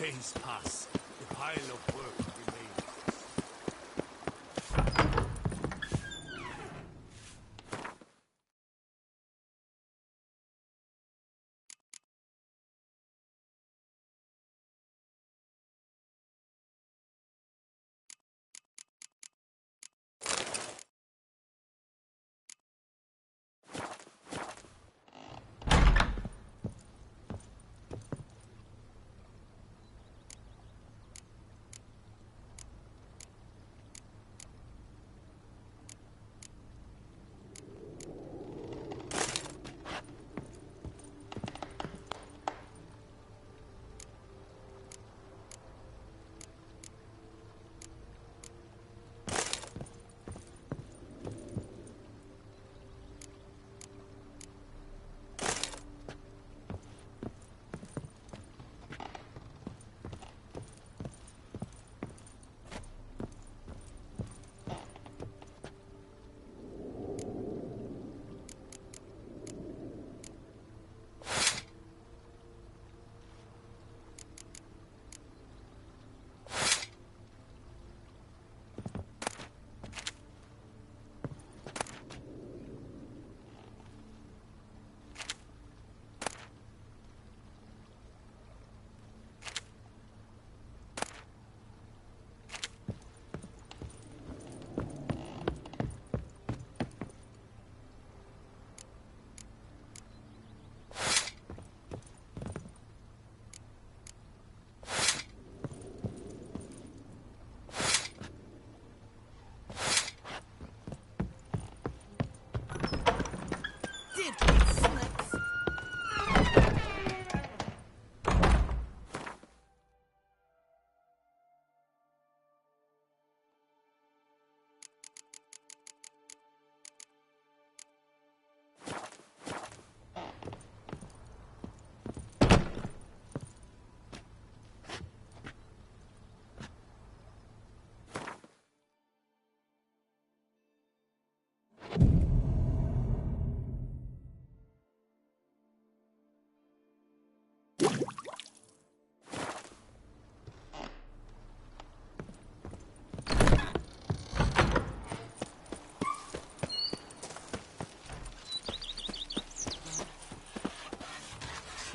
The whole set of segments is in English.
days pass, the pile of work remains.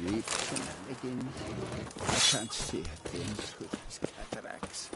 Sleep shenanigans. I can't see a thing through these cataracts.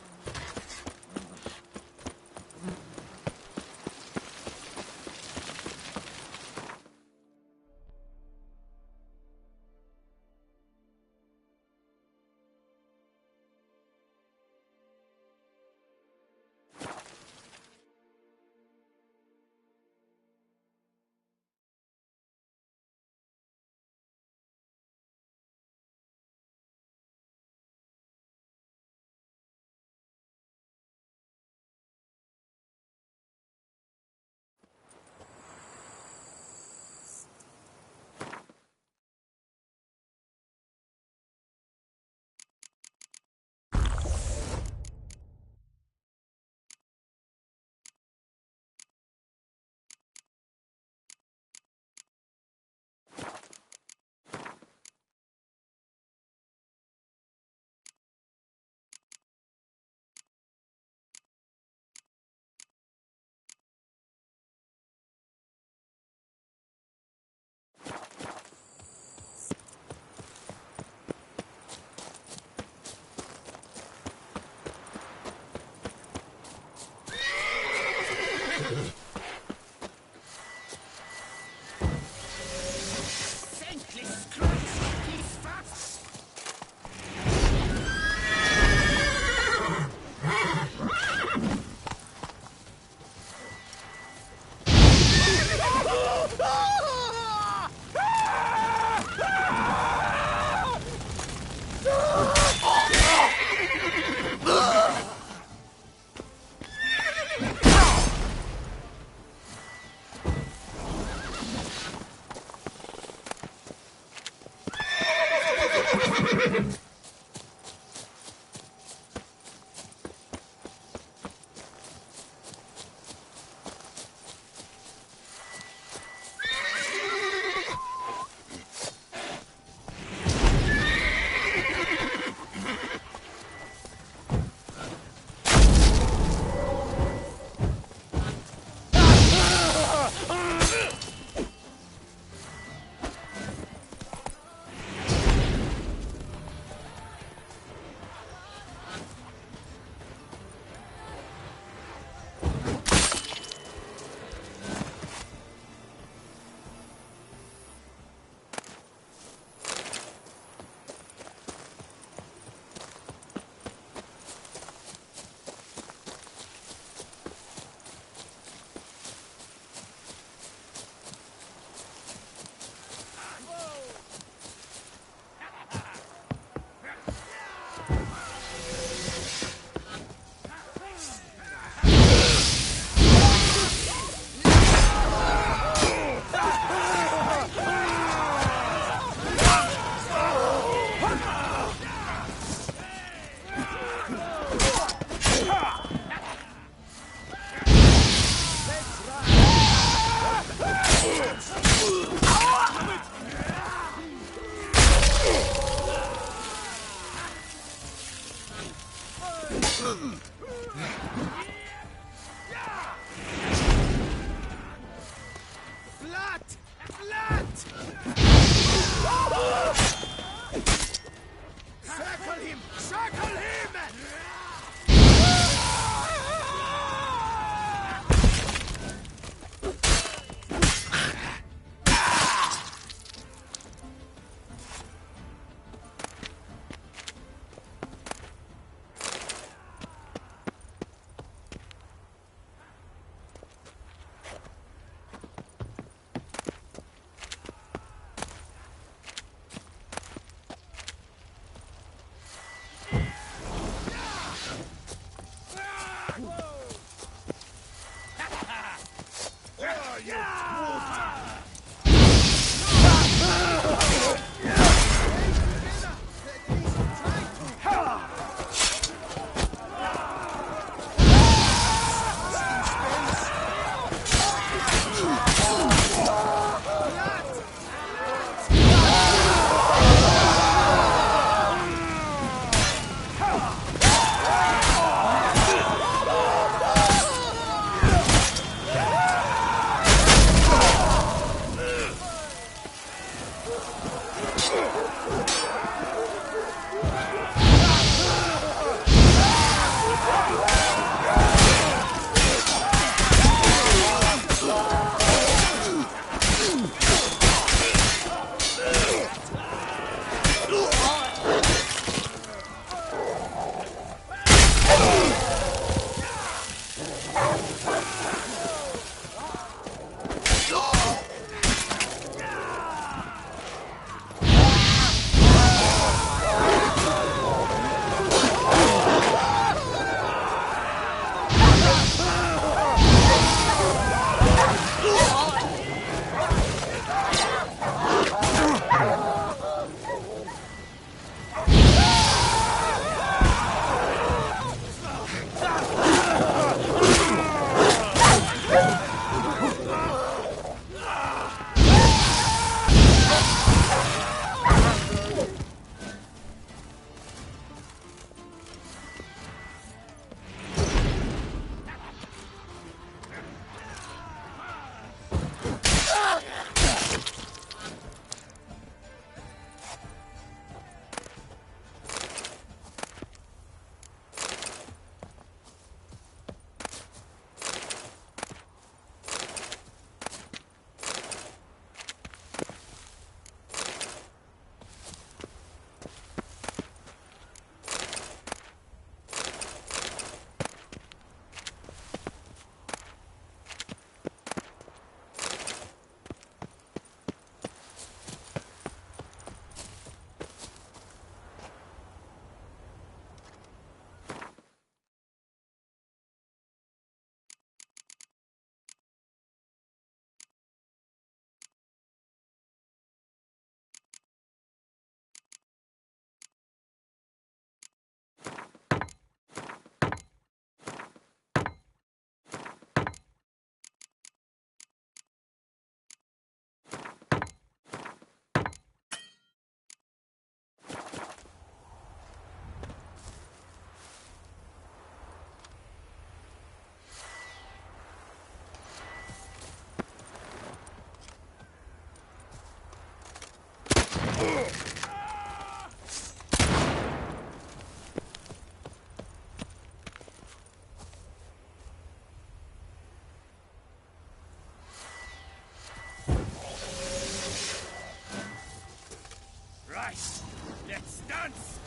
Let's dance!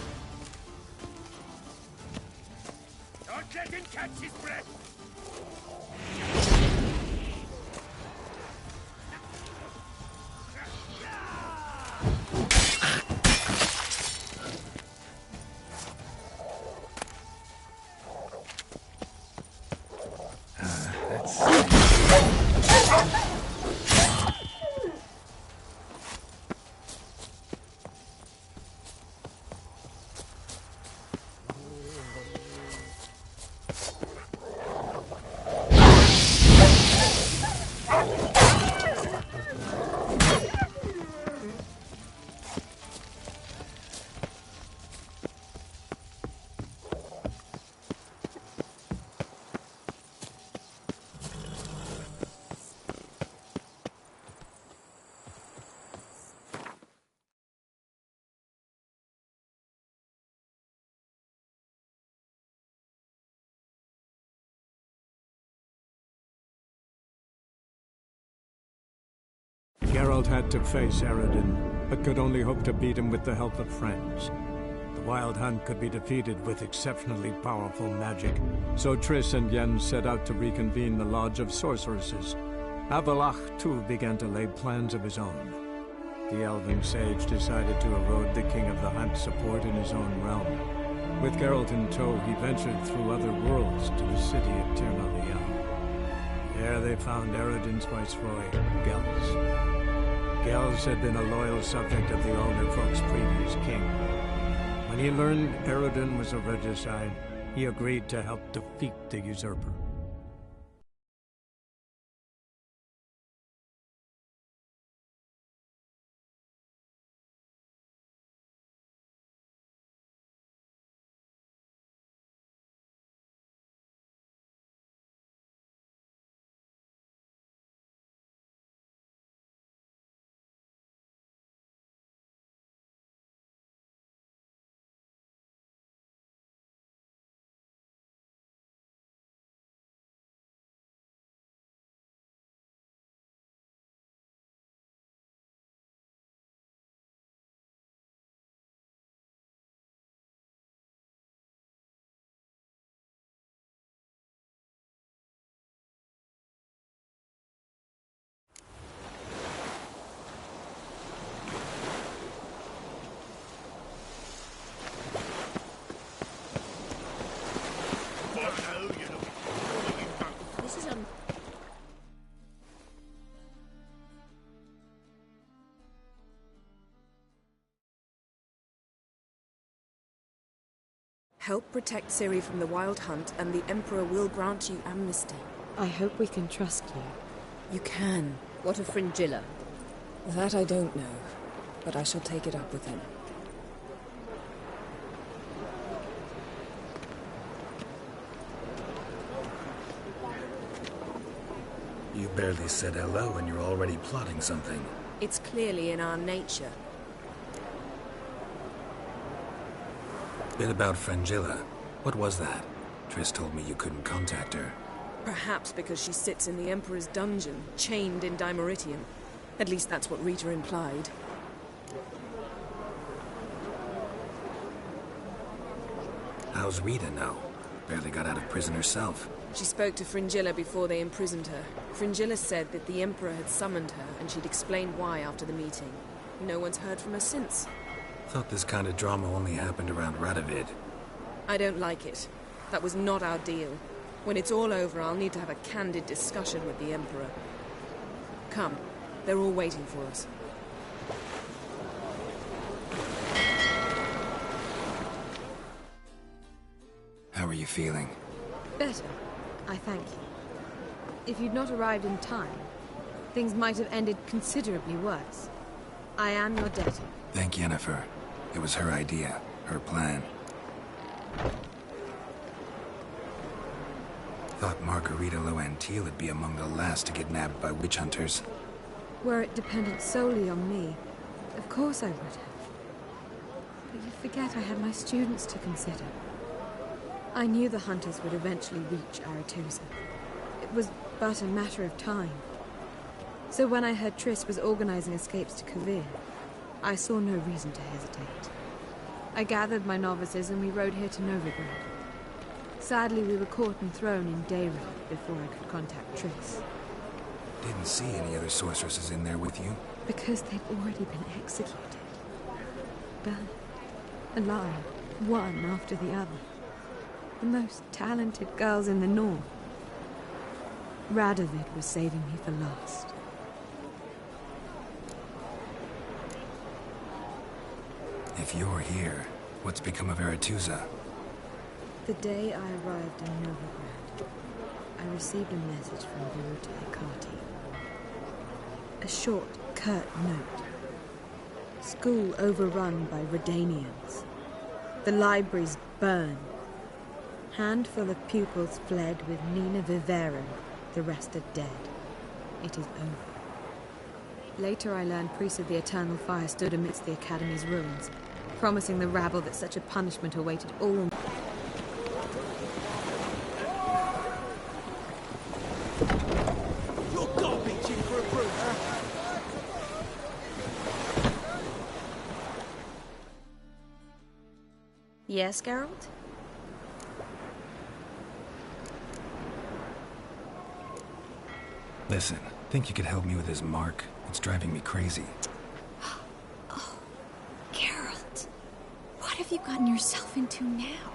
Don't let him catch his breath! Geralt had to face Eredin, but could only hope to beat him with the help of friends. The Wild Hunt could be defeated with exceptionally powerful magic, so Triss and Yen set out to reconvene the Lodge of Sorceresses. Avallac'h, too, began to lay plans of his own. The Elven Sage decided to erode the King of the Hunt's support in his own realm. With Geralt in tow, he ventured through other worlds to the city of Tir na Lial. There they found Eredin's viceroy, Gels. Gels had been a loyal subject of the Elder Folk's previous king. When he learned Eredin was a regicide, he agreed to help defeat the usurper. This is Help protect Ciri from the Wild Hunt, and the Emperor will grant you amnesty. I hope we can trust you. You can. What of Fringilla? That I don't know, but I shall take it up with him. You barely said hello and you're already plotting something. It's clearly in our nature. Bit about Fringilla. What was that? Triss told me you couldn't contact her. Perhaps because she sits in the Emperor's dungeon, chained in Dimeritium. At least that's what Rita implied. How's Rita now? Barely got out of prison herself. She spoke to Fringilla before they imprisoned her. Fringilla said that the Emperor had summoned her, and she'd explained why after the meeting. No one's heard from her since. Thought this kind of drama only happened around Radovid. I don't like it. That was not our deal. When it's all over, I'll need to have a candid discussion with the Emperor. Come. They're all waiting for us. How are you feeling? Better, I thank you. If you'd not arrived in time, things might have ended considerably worse. I am your debtor. Thank Yennefer. It was her idea, her plan. Thought Margarita Loantil would be among the last to get nabbed by witch hunters. Were it dependent solely on me, of course I would have. But you forget I had my students to consider. I knew the hunters would eventually reach Aretusa. It was but a matter of time. So when I heard Triss was organizing escapes to Kovir, I saw no reason to hesitate. I gathered my novices and we rode here to Novigrad. Sadly, we were caught and thrown in Dayrell before I could contact Triss. Didn't see any other sorceresses in there with you? Because they'd already been executed. Burned. Alive. One after the other. The most talented girls in the north. Radovid was saving me for last. If you're here, what's become of Aretusa? The day I arrived in Novigrad, I received a message from Viruta Hecate. A short, curt note. School overrun by Redanians. The libraries burned. Handful of pupils fled with Nina Vivero. The rest are dead. It is over. Later I learned priests of the Eternal Fire stood amidst the Academy's ruins, promising the rabble that such a punishment awaited all. You're garbage in for a brute, huh? Yes, Geralt? Listen, think you could help me with his mark? It's driving me crazy. Oh, Geralt. What have you gotten yourself into now?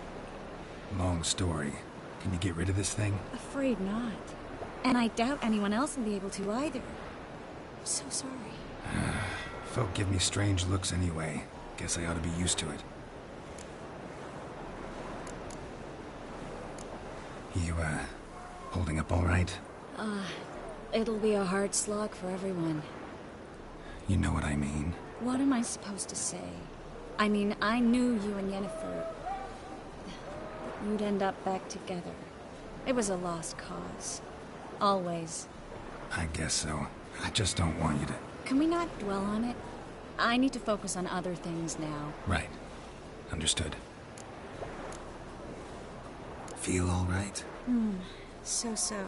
Long story. Can you get rid of this thing? Afraid not. And I doubt anyone else will be able to either. I'm so sorry. Folk give me strange looks anyway. Guess I ought to be used to it. You, holding up all right? It'll be a hard slog for everyone. You know what I mean. What am I supposed to say? I mean, I knew you and Yennefer... you'd end up back together. It was a lost cause. Always. I guess so. I just don't want you to... Can we not dwell on it? I need to focus on other things now. Right. Understood. Feel all right? So.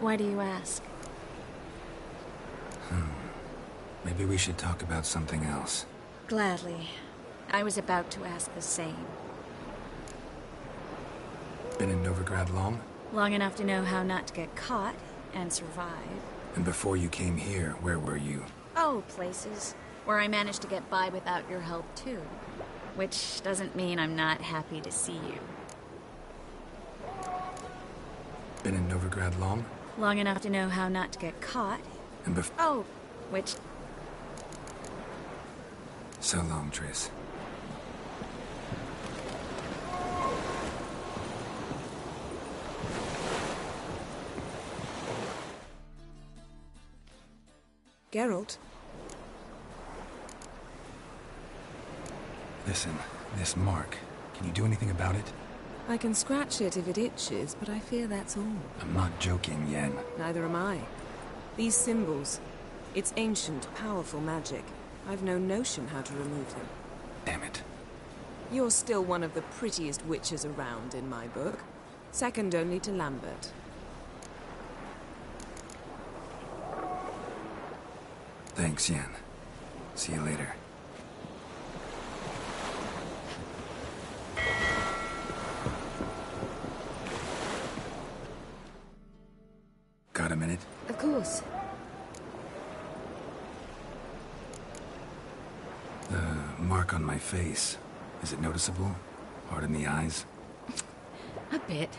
Why do you ask? Maybe we should talk about something else. Gladly. I was about to ask the same. Been in Novigrad long? Long enough to know how not to get caught and survive. And before you came here, where were you? Oh, places where I managed to get by without your help, too. Which doesn't mean I'm not happy to see you. Been in Novigrad long? Long enough to know how not to get caught. And Oh, which... So long, Triss. Geralt? Listen, this mark. Can you do anything about it? I can scratch it if it itches, but I fear that's all. I'm not joking, Yen. Neither am I. These symbols, it's ancient, powerful magic. I've no notion how to remove them. Damn it. You're still one of the prettiest witches around in my book. Second only to Lambert. Thanks, Yen. See you later. Got a minute? Of course. The mark on my face. Is it noticeable? Hard in the eyes? A bit.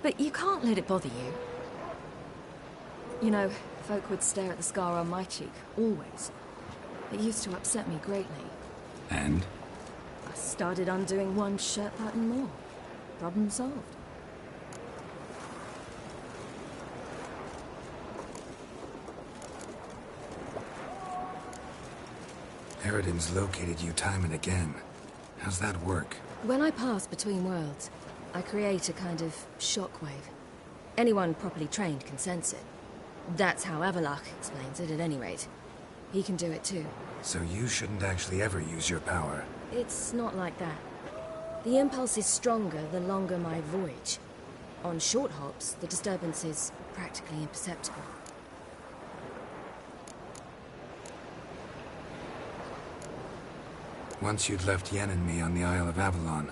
But you can't let it bother you. You know, folk would stare at the scar on my cheek, always. It used to upset me greatly. And? I started undoing one shirt button more. Problem solved. Eredin's located you time and again. How's that work? When I pass between worlds, I create a kind of shockwave. Anyone properly trained can sense it. That's how Avallac'h explains it, at any rate. He can do it too. So you shouldn't actually ever use your power. It's not like that. The impulse is stronger the longer my voyage. On short hops, the disturbance is practically imperceptible. Once you'd left Yen and me on the Isle of Avalon,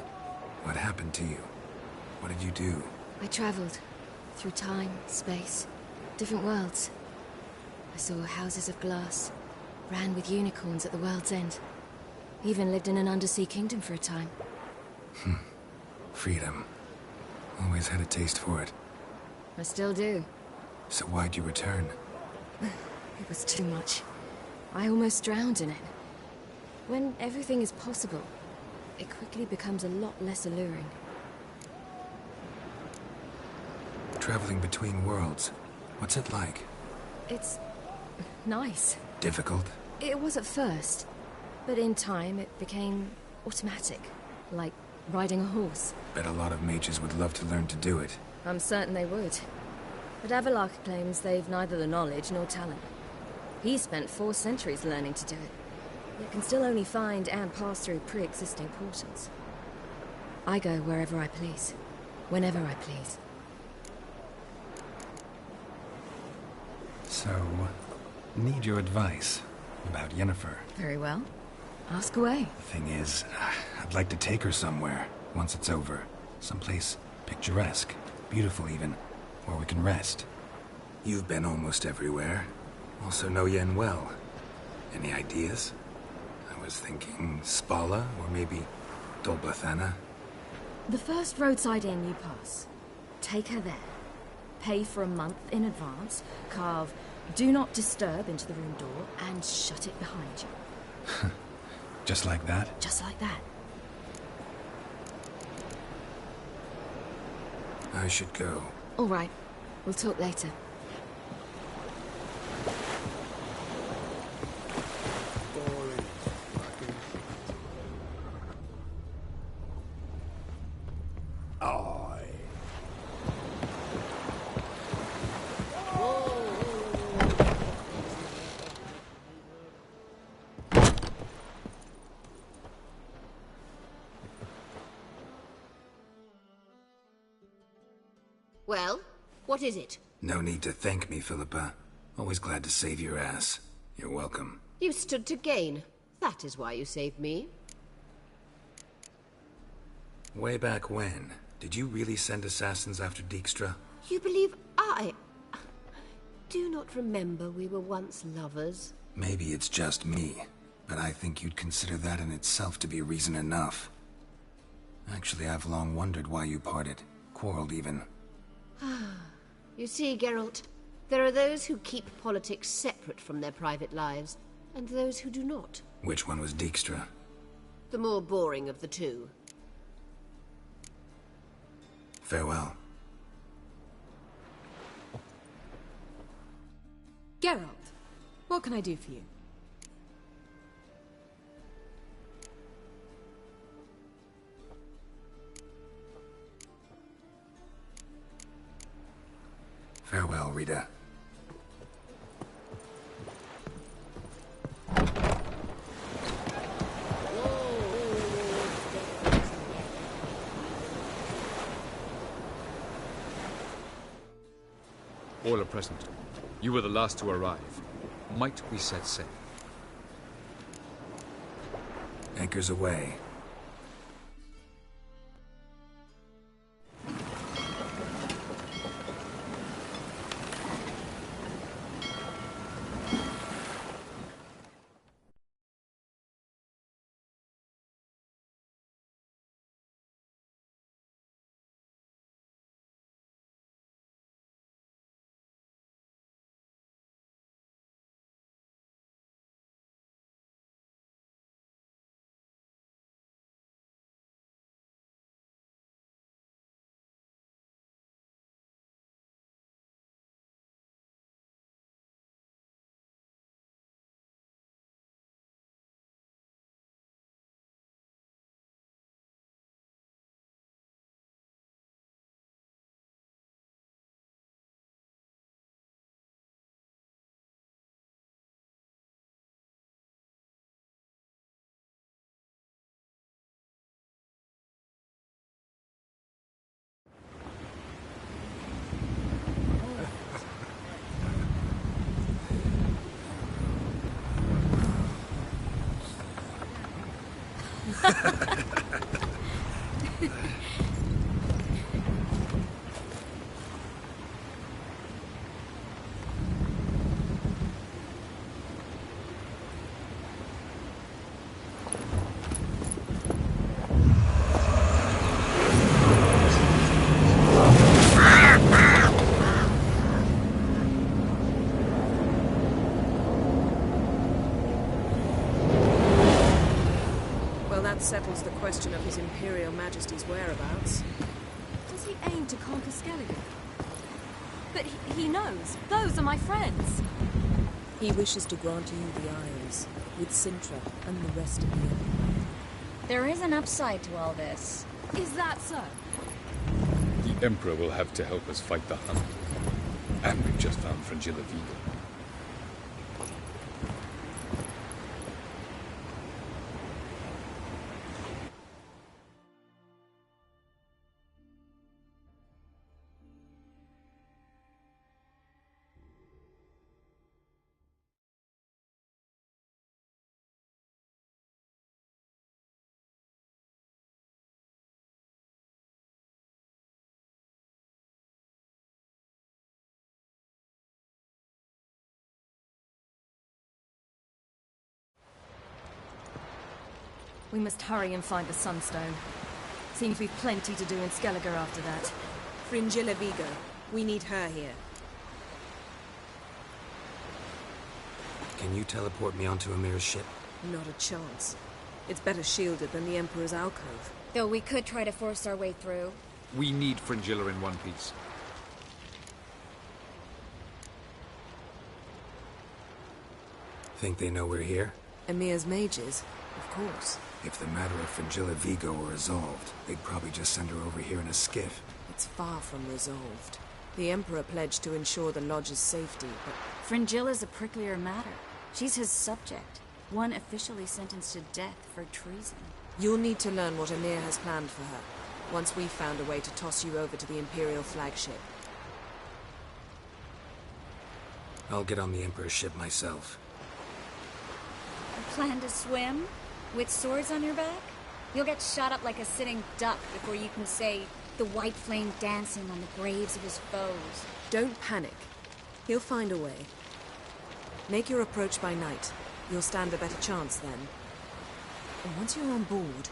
what happened to you? What did you do? I traveled through time, space, different worlds. I saw houses of glass, ran with unicorns at the world's end. Even lived in an undersea kingdom for a time. Freedom. Always had a taste for it. I still do. So why'd you return? It was too much. I almost drowned in it. When everything is possible, it quickly becomes a lot less alluring. Traveling between worlds. What's it like? It's nice. Difficult? It was at first, but in time it became automatic, like riding a horse. Bet a lot of mages would love to learn to do it. I'm certain they would. But Avallac'h claims they've neither the knowledge nor talent. He spent 4 centuries learning to do it, yet can still only find and pass through pre-existing portals. I go wherever I please, whenever I please. So, need your advice about Yennefer. Very well. Ask away. The thing is, I'd like to take her somewhere, once it's over. Someplace picturesque, beautiful even, where we can rest. You've been almost everywhere. Also know Yen well. Any ideas? I was thinking Spala, or maybe Dol Blathanna. The first roadside inn you pass. Take her there. pay for a month in advance, carve "Do Not Disturb" into the room door, and shut it behind you. Just like that? Just like that. I should go. All right. We'll talk later. Boring. Fucking Aye. Well, what is it? No need to thank me, Philippa. Always glad to save your ass. You're welcome. You stood to gain. That is why you saved me. Way back when, did you really send assassins after Dijkstra? You believe I do not remember we were once lovers? Maybe it's just me, but I think you'd consider that in itself to be reason enough. Actually, I've long wondered why you parted. Quarreled even. You see, Geralt, there are those who keep politics separate from their private lives, and those who do not. Which one was Dijkstra? The more boring of the two. Farewell. Geralt, what can I do for you? Farewell, Rita. All are present. You were the last to arrive. Might we set sail? Anchors away. Settles the question of His Imperial Majesty's whereabouts. Does he aim to conquer Skellige? But he knows. Those are my friends. He wishes to grant you the Isles, with Sintra and the rest of the Empire. There is an upside to all this. Is that so? The Emperor will have to help us fight the Hunt. And we've just found Fringilla Viga. We must hurry and find the Sunstone. Seems we've plenty to do in Skellige after that. Fringilla Viga. We need her here. Can you teleport me onto Amir's ship? Not a chance. It's better shielded than the Emperor's alcove. Though we could try to force our way through. We need Fringilla in one piece. Think they know we're here? Emir's mages, of course. If the matter of Fringilla Vigo were resolved, they'd probably just send her over here in a skiff. It's far from resolved. The Emperor pledged to ensure the Lodge's safety, but... Fringilla's a pricklier matter. She's his subject. One officially sentenced to death for treason. You'll need to learn what Emir has planned for her, once we've found a way to toss you over to the Imperial flagship. I'll get on the Emperor's ship myself. Plan to swim? With swords on your back? You'll get shot up like a sitting duck before you can say, the white flame dancing on the graves of his foes. Don't panic. He'll find a way. Make your approach by night. You'll stand a better chance then. And once you're on board,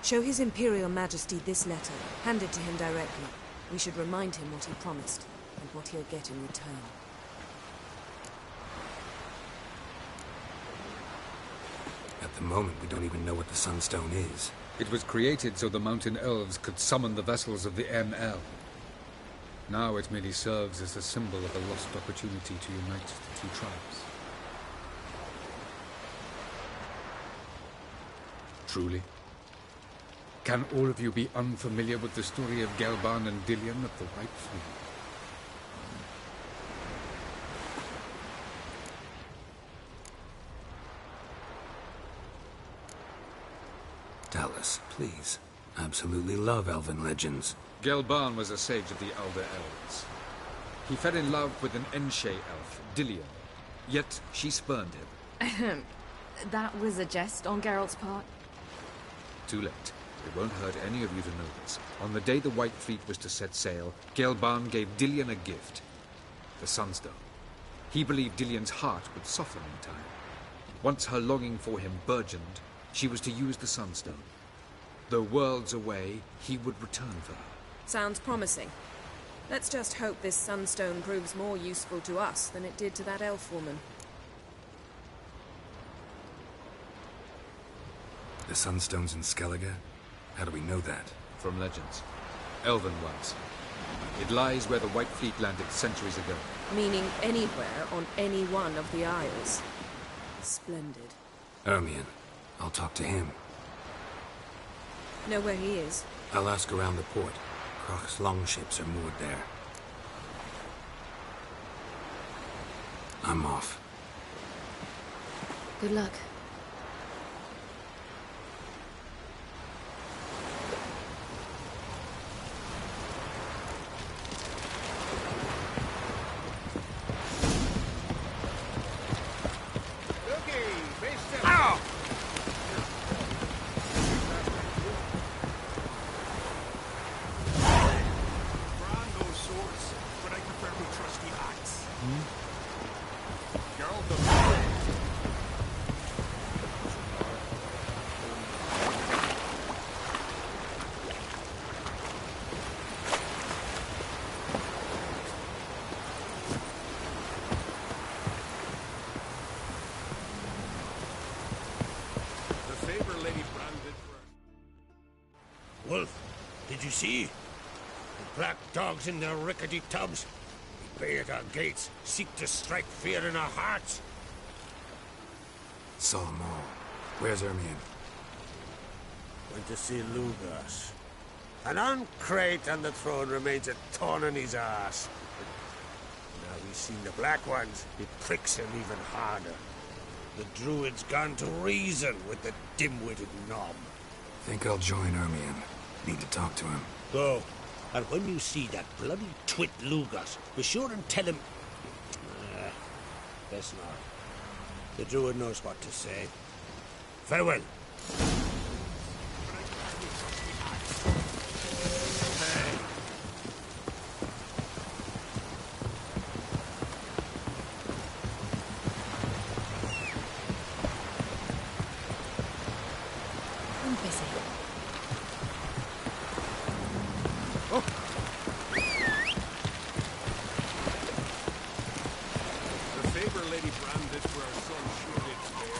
show His Imperial Majesty this letter. Hand it to him directly. We should remind him what he promised, and what he'll get in return. At the moment, we don't even know what the Sunstone is. It was created so the Mountain Elves could summon the vessels of the ML. Now it merely serves as a symbol of a lost opportunity to unite the two tribes. Truly? Can all of you be unfamiliar with the story of Gelban and Dillion of the White Fleet? Tell us, please. Absolutely love elven legends. Gelban was a sage of the Elder Elves. He fell in love with an Enshe elf, Dillion. Yet she spurned him. That was a jest on Geralt's part. Too late. It won't hurt any of you to know this. On the day the White Fleet was to set sail, Gelban gave Dillion a gift. The Sunstone. He believed Dillion's heart would soften in time. Once her longing for him burgeoned, she was to use the Sunstone. Though worlds away, he would return for her. Sounds promising. Let's just hope this Sunstone proves more useful to us than it did to that elf woman. The Sunstone's in Skellige? How do we know that? From legends. Elven ones. It lies where the White Fleet landed centuries ago. Meaning anywhere on any one of the Isles. Splendid. Ermion. I'll talk to him. Know where he is? I'll ask around the port. Croc's longships are moored there. I'm off. Good luck. Wolf, did you see? The black dogs in their rickety tubs. We bay at our gates, seek to strike fear in our hearts. Saw them all. Where's Ermion? Went to see Lugas. An uncrate on the throne remains a thorn in his ass. Now he's seen the black ones, it pricks him even harder. The druid's gone to reason with the dim-witted knob. Think I'll join Ermion. Need to talk to him. Go. And when you see that bloody twit Lugas, be sure and tell him... best not. The druid knows what to say. Farewell. I'm busy. Lady Brandis where her son should its bear.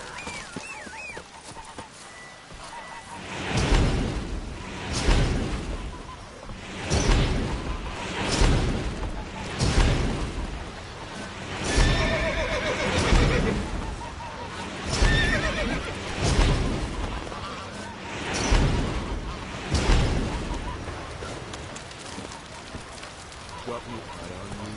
What you got on me?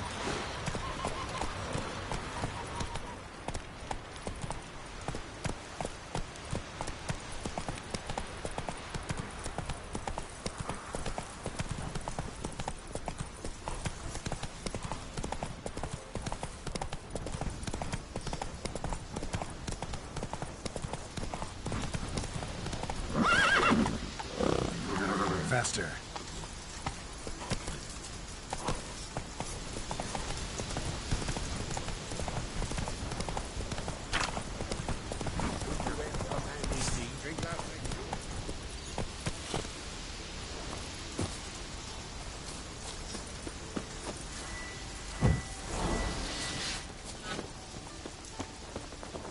Faster.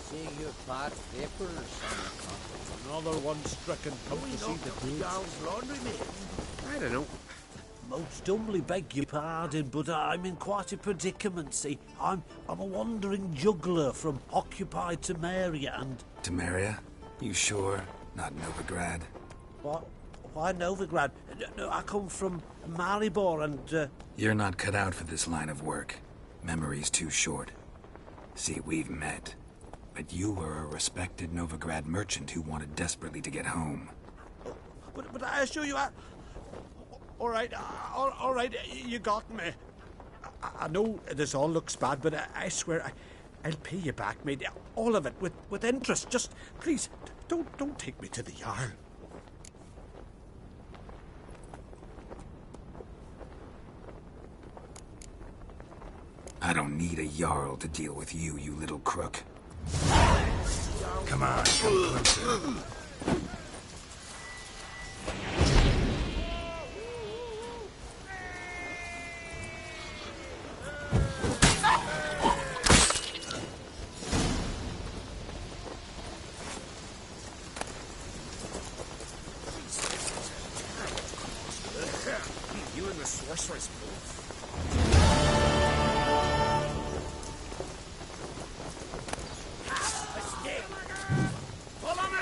See your part papers. Another one stricken. Come to see the Jarl's laundryman. I don't know. Most humbly beg your pardon, but I'm in quite a predicament. See, I'm a wandering juggler from occupied Temeria and... Temeria? You sure? Not Novigrad? What? Why Novigrad? No, I come from Maribor and... You're not cut out for this line of work. Memory's too short. See, we've met. But you were a respected Novigrad merchant who wanted desperately to get home. But I assure you, all right, you got me. I know this all looks bad, but I swear I'll pay you back, mate. All of it, with interest. Just, please, don't take me to the Jarl. I don't need a Jarl to deal with you, you little crook. Come on, come closer. You and the sorceress both. Follow me!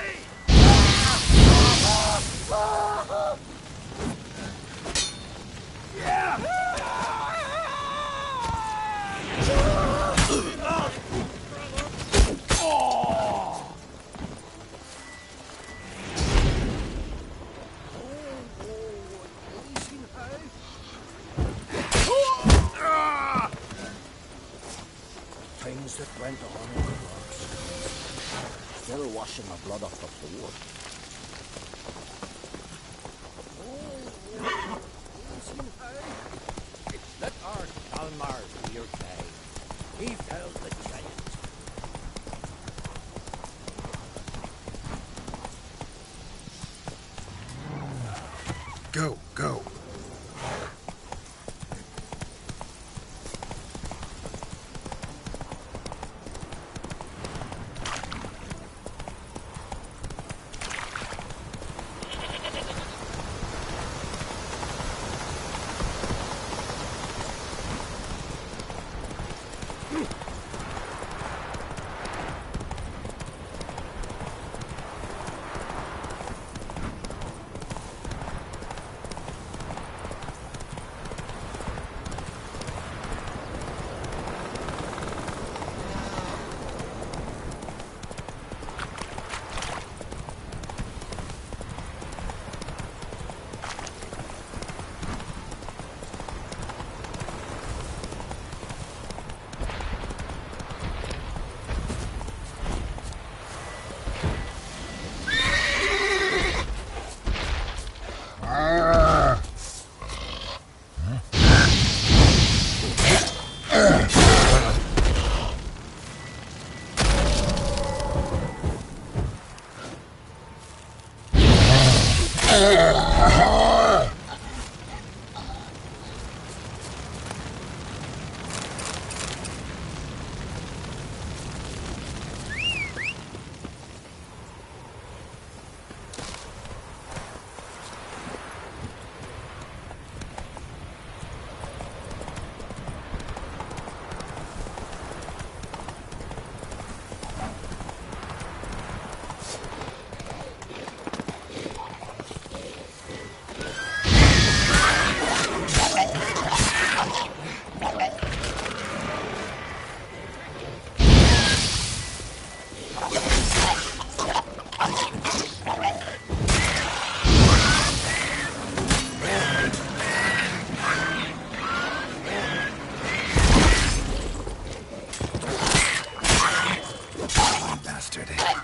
Things that went on in the works. Still washing the blood off the floor. Let our Kalmar be your guide. He felled the giant. Go, go. bastard.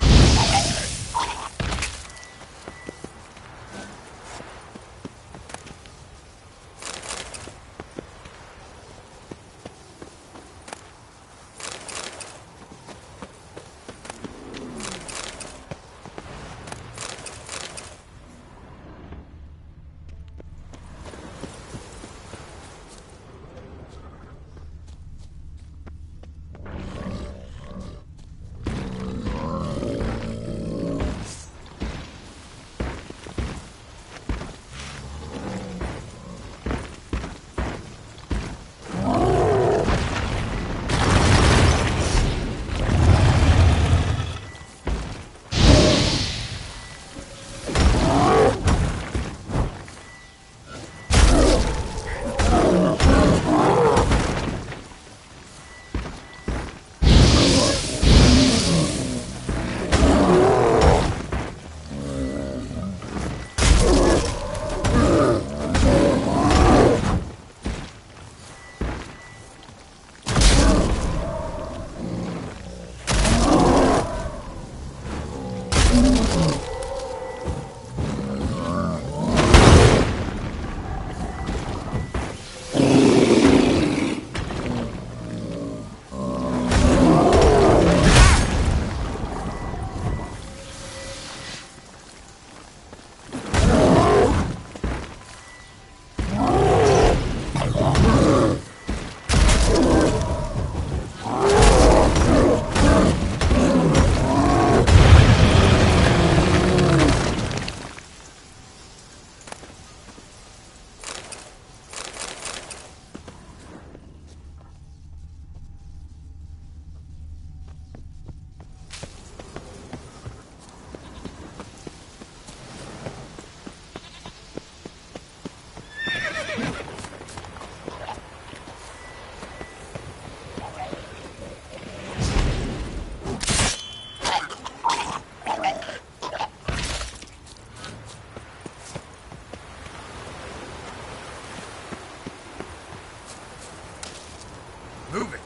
Move it!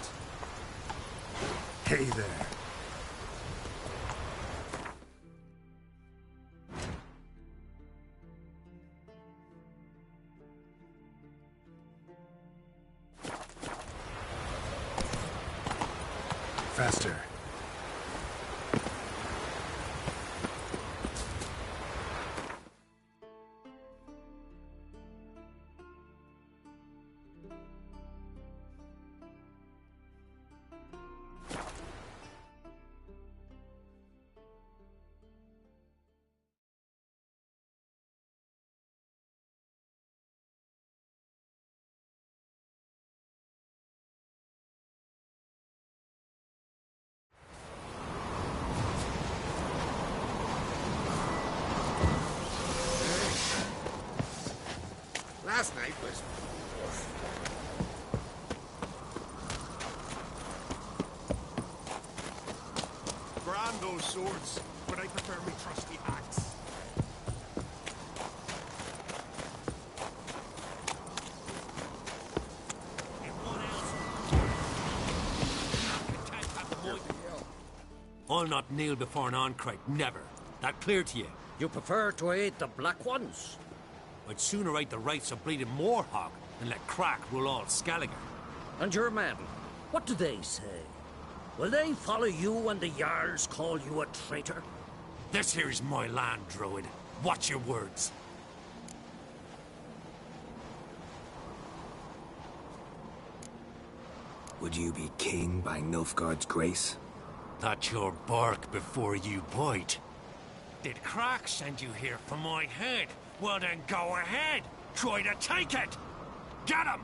Hey there. Faster. Last night was... Grand those swords, but I prefer my trusty axe. I'll not kneel before an Oncrite, never. That clear to you? You prefer to aid the Black Ones? I'd sooner aid the rights of bleeding Moorhog than let Crack rule all Skelliger. And your men, what do they say? Will they follow you when the Jarls call you a traitor? This here's my land, Druid. Watch your words. Would you be king by Nilfgaard's grace? That's your bark before you bite. Did Crack send you here for my head? Well then go ahead! Try to take it! Get him!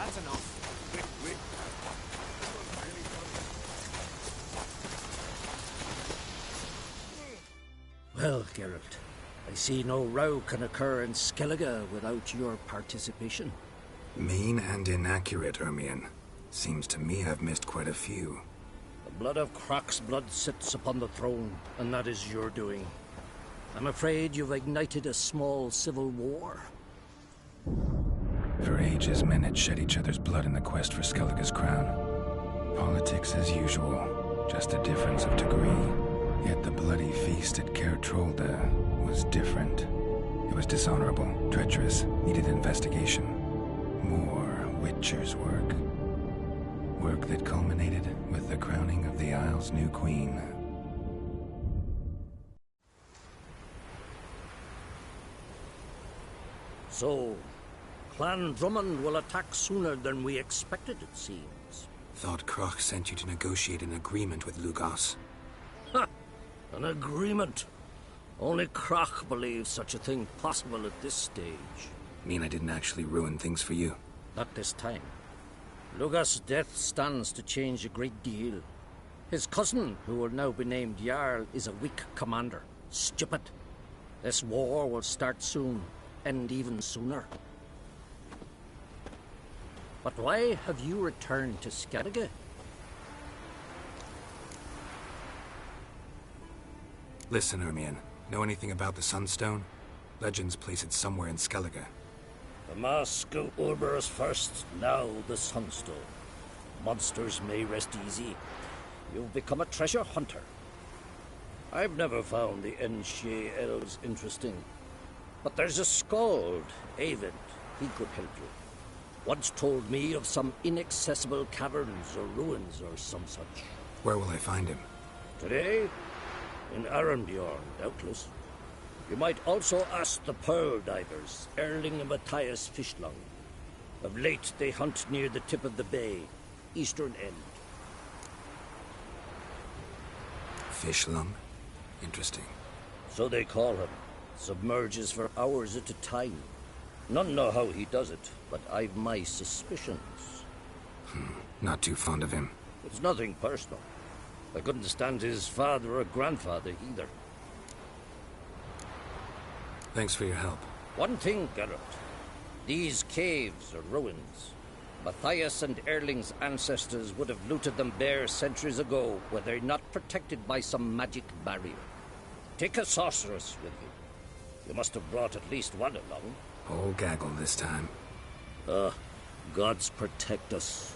That's enough. Quick. Well, Geralt, I see no row can occur in Skellige without your participation. Mean and inaccurate, Ermion. Seems to me I've missed quite a few. The blood of Croc's blood sits upon the throne, and that is your doing. I'm afraid you've ignited a small civil war. For ages, men had shed each other's blood in the quest for Skellige's crown. Politics as usual, just a difference of degree. Yet the bloody feast at Caer Trolda was different. It was dishonorable, treacherous, needed investigation. More Witcher's work. Work that culminated with the crowning of the Isle's new queen. So, Clan Drummond will attack sooner than we expected, it seems. Thought Croc sent you to negotiate an agreement with Lugos. Ha! An agreement? Only Croc believes such a thing possible at this stage. Mean I didn't actually ruin things for you? Not this time. Lugos' death stands to change a great deal. His cousin, who will now be named Jarl, is a weak commander. Stupid. This war will start soon, end even sooner. But why have you returned to Skellige? Listen, Ermion. Know anything about the Sunstone? Legends place it somewhere in Skellige. The mask of Urberus first, now the Sunstone. Monsters may rest easy. You've become a treasure hunter. I've never found the Enshe elves interesting. But there's a skald, Eyvind. He could help you. Once told me of some inaccessible caverns or ruins or some such. Where will I find him? Today? In Arenbjorn, doubtless. You might also ask the Pearl Divers, Erling and Matthias Fishlung. Of late, they hunt near the tip of the bay, eastern end. Fishlung? Interesting. So they call him. Submerges for hours at a time. None know how he does it, but I've my suspicions. Not too fond of him. It's nothing personal. I couldn't stand his father or grandfather either. Thanks for your help. One thing, Geralt. These caves are ruins. Matthias and Erling's ancestors would have looted them bare centuries ago were they not protected by some magic barrier. Take a sorceress with you. You must have brought at least one along. Whole gaggle this time. Gods protect us.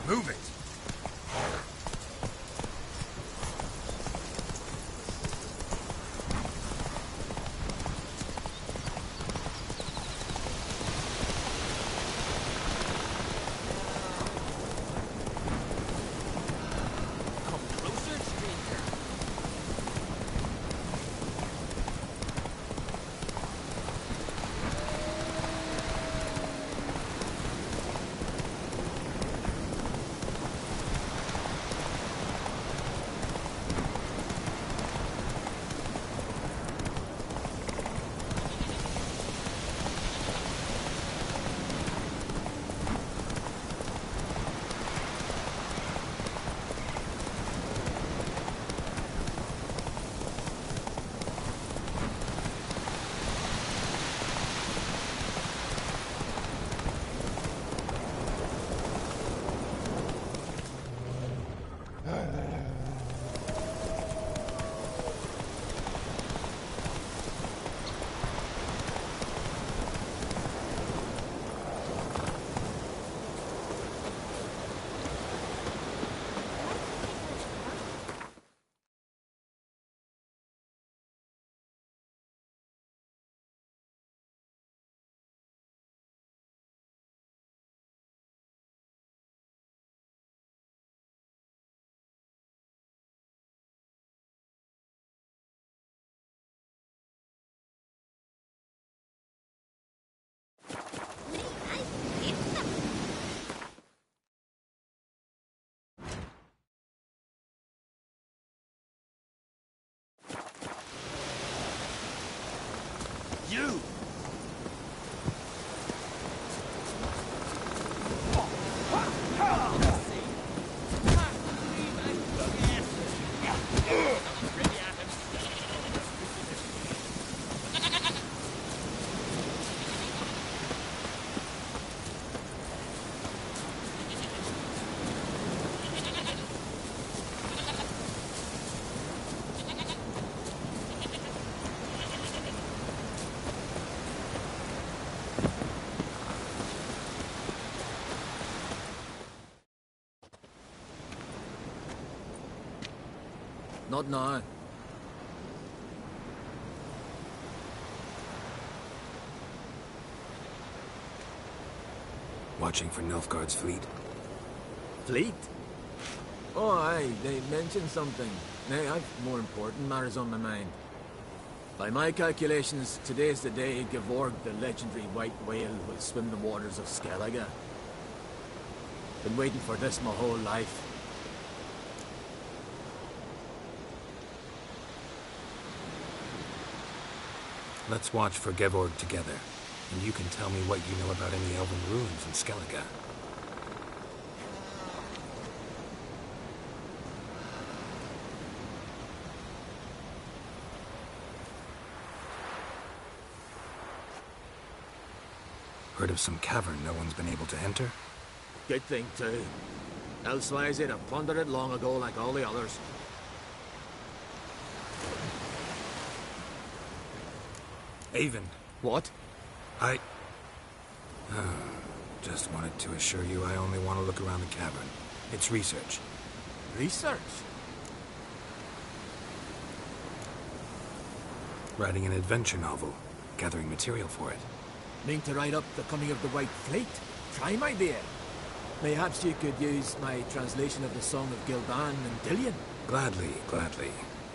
Move it! Not now. Watching for Nilfgaard's fleet? Fleet? Oh, aye, they mentioned something. Nay, I've more important matters on my mind. By my calculations, today's the day Gevorg, the legendary white whale, will swim the waters of Skellige. Been waiting for this my whole life. Let's watch for Gevorg together, and you can tell me what you know about any elven ruins in Skellige. Heard of some cavern no one's been able to enter? Good thing, too. Elsewise, they'd have plundered it long ago like all the others. Avon. What? Just wanted to assure you I only want to look around the cavern. It's research. Research? Writing an adventure novel. Gathering material for it. Mean to write up the coming of the White Fleet? Prime idea. Perhaps you could use my translation of the Song of Gilban and Dillion. Gladly, gladly.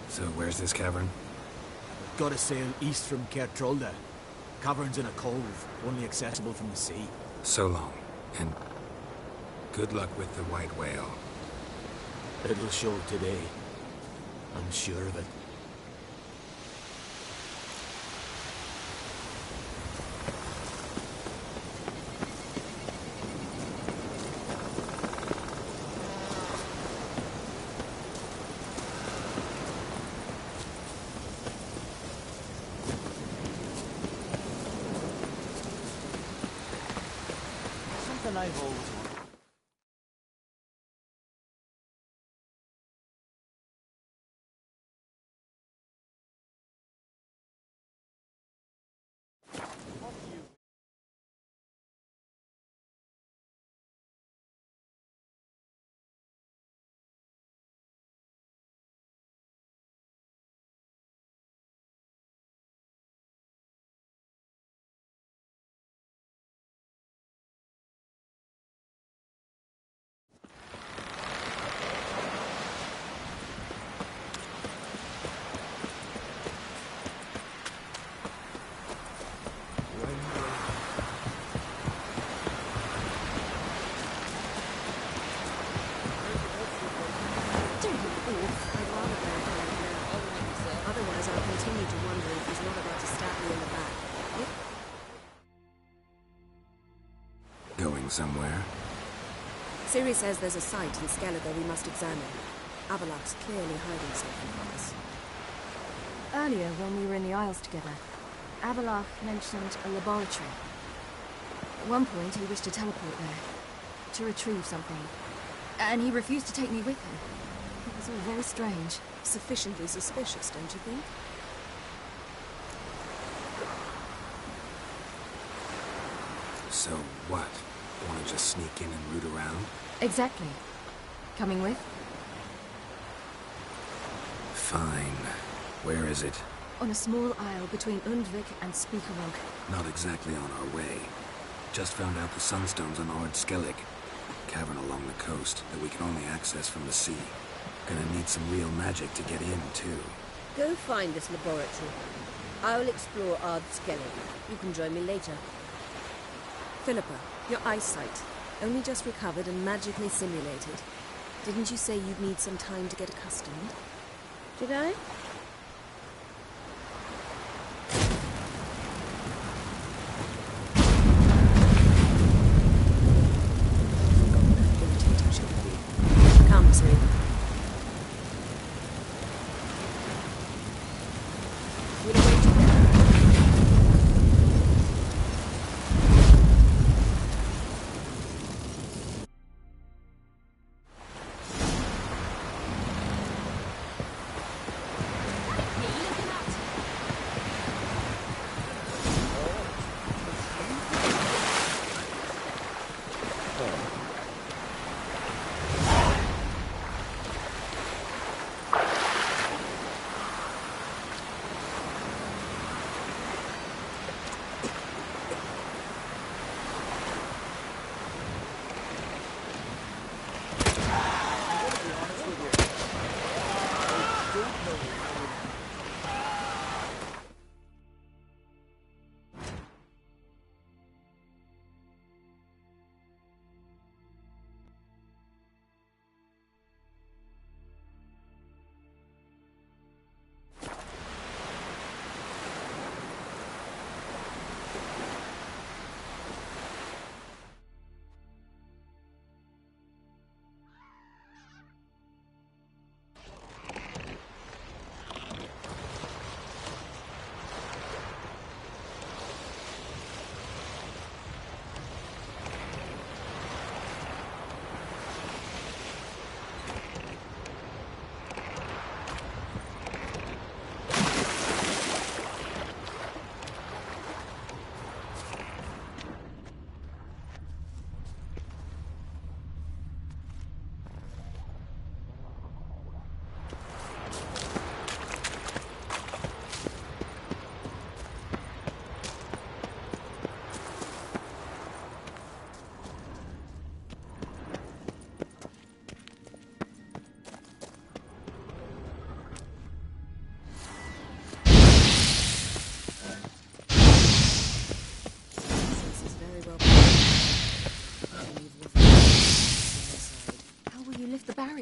So where's this cavern? Gotta sail east from Kertrolda. Cavern's in a cove, only accessible from the sea. So long, and good luck with the white whale. It'll show today. I'm sure of it. I've always wanted. Otherwise, I'll continue to wonder if he's not about to stab me in the back. Going somewhere? Ciri says there's a site in Skellige we must examine. Avallac'h's clearly hiding something from us. Earlier, when we were in the Isles together, Avallac'h mentioned a laboratory. At one point, he wished to teleport there, to retrieve something. And he refused to take me with him. It was all very strange. Sufficiently suspicious, don't you think? So what? Want to just sneak in and root around? Exactly. Coming with? Fine. Where is it? On a small isle between Undvik and Speakerog. Not exactly on our way. Just found out the sunstones on Ard Skellig. Cavern along the coast that we can only access from the sea. Gonna need some real magic to get in, too. Go find this laboratory. I'll explore Ard Skellig. You can join me later. Philippa, your eyesight. Only just recovered and magically simulated. Didn't you say you'd need some time to get accustomed? Did I? Irritating, shouldn't we? Come, Ciri. We'll await you there.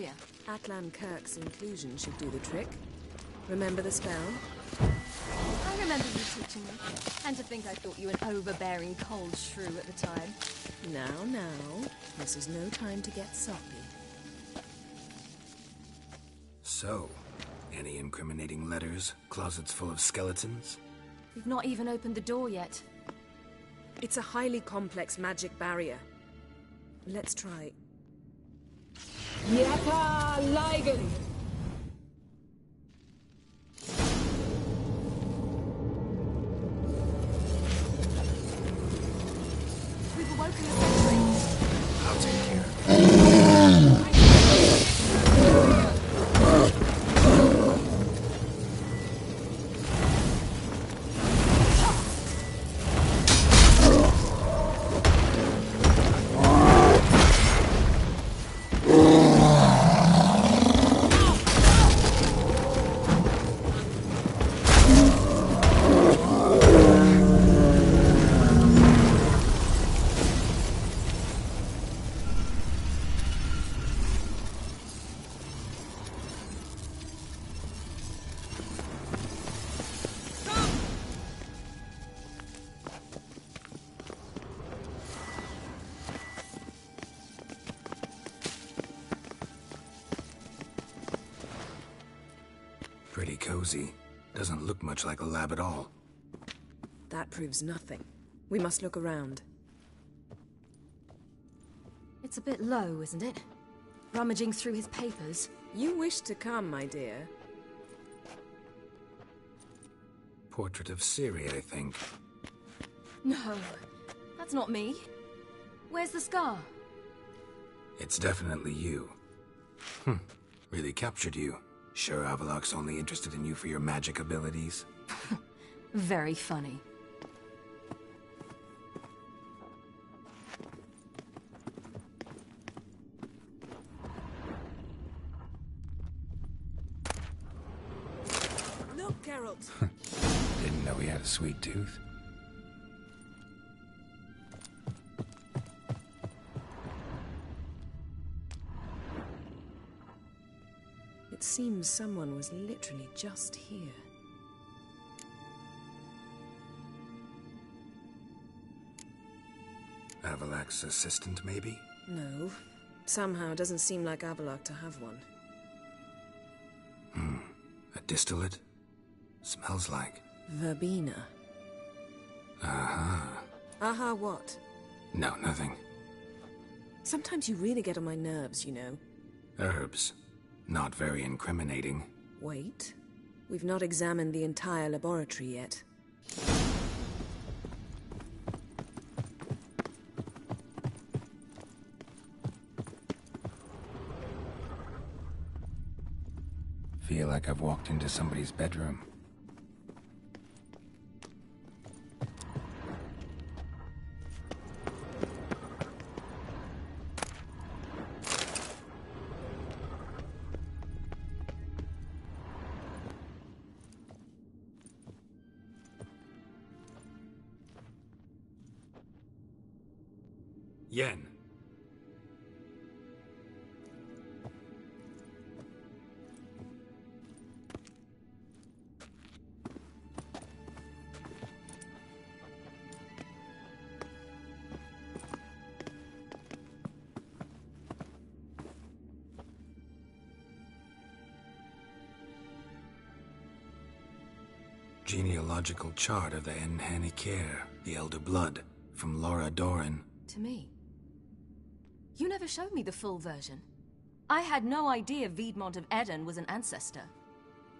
barrier. Atlan Kirk's inclusion should do the trick. Remember the spell? I remember you teaching me. And to think I thought you an overbearing cold shrew at the time. Now. This is no time to get soppy. So, any incriminating letters? Closets full of skeletons? We've not even opened the door yet. It's a highly complex magic barrier. Let's try. Yapa Ligon! We've awoken the sentry. I'll take care of it. Pretty cozy. Doesn't look much like a lab at all. That proves nothing. We must look around. It's a bit low, isn't it? Rummaging through his papers. You wish to come, my dear. Portrait of Ciri, I think. No, that's not me. Where's the scar? It's definitely you. Really captured you. Sure Avallac'h's only interested in you for your magic abilities? Very funny. Look, Geralt! Didn't know he had a sweet tooth. It seems someone was literally just here. Avallac'h's assistant, maybe? No. Somehow doesn't seem like Avallac'h to have one. A distillate? Smells like... Verbena. Aha. Aha what? No, nothing. Sometimes you really get on my nerves, you know. Herbs. Not very incriminating. Wait. We've not examined the entire laboratory yet. Feel like I've walked into somebody's bedroom. Yen. Genealogical chart of the Enhanikir, the Elder Blood, from Laura Doran. To me. You never showed me the full version. I had no idea Viedmont of Eden was an ancestor.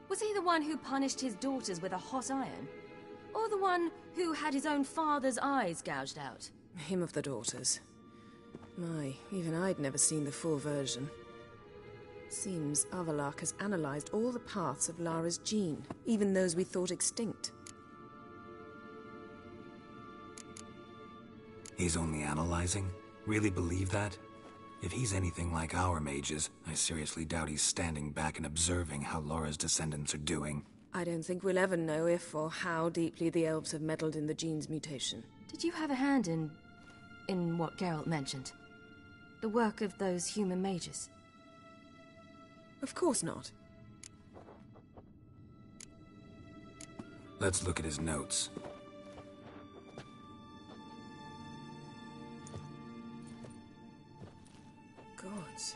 Was he the one who punished his daughters with a hot iron? Or the one who had his own father's eyes gouged out? Him of the daughters. My, even I'd never seen the full version. Seems Avallac'h has analyzed all the parts of Lara's gene, even those we thought extinct. He's only analyzing? Really believe that? If he's anything like our mages, I seriously doubt he's standing back and observing how Laura's descendants are doing. I don't think we'll ever know if or how deeply the elves have meddled in the gene's mutation. Did you have a hand in what Geralt mentioned? The work of those human mages? Of course not. Let's look at his notes. Gods.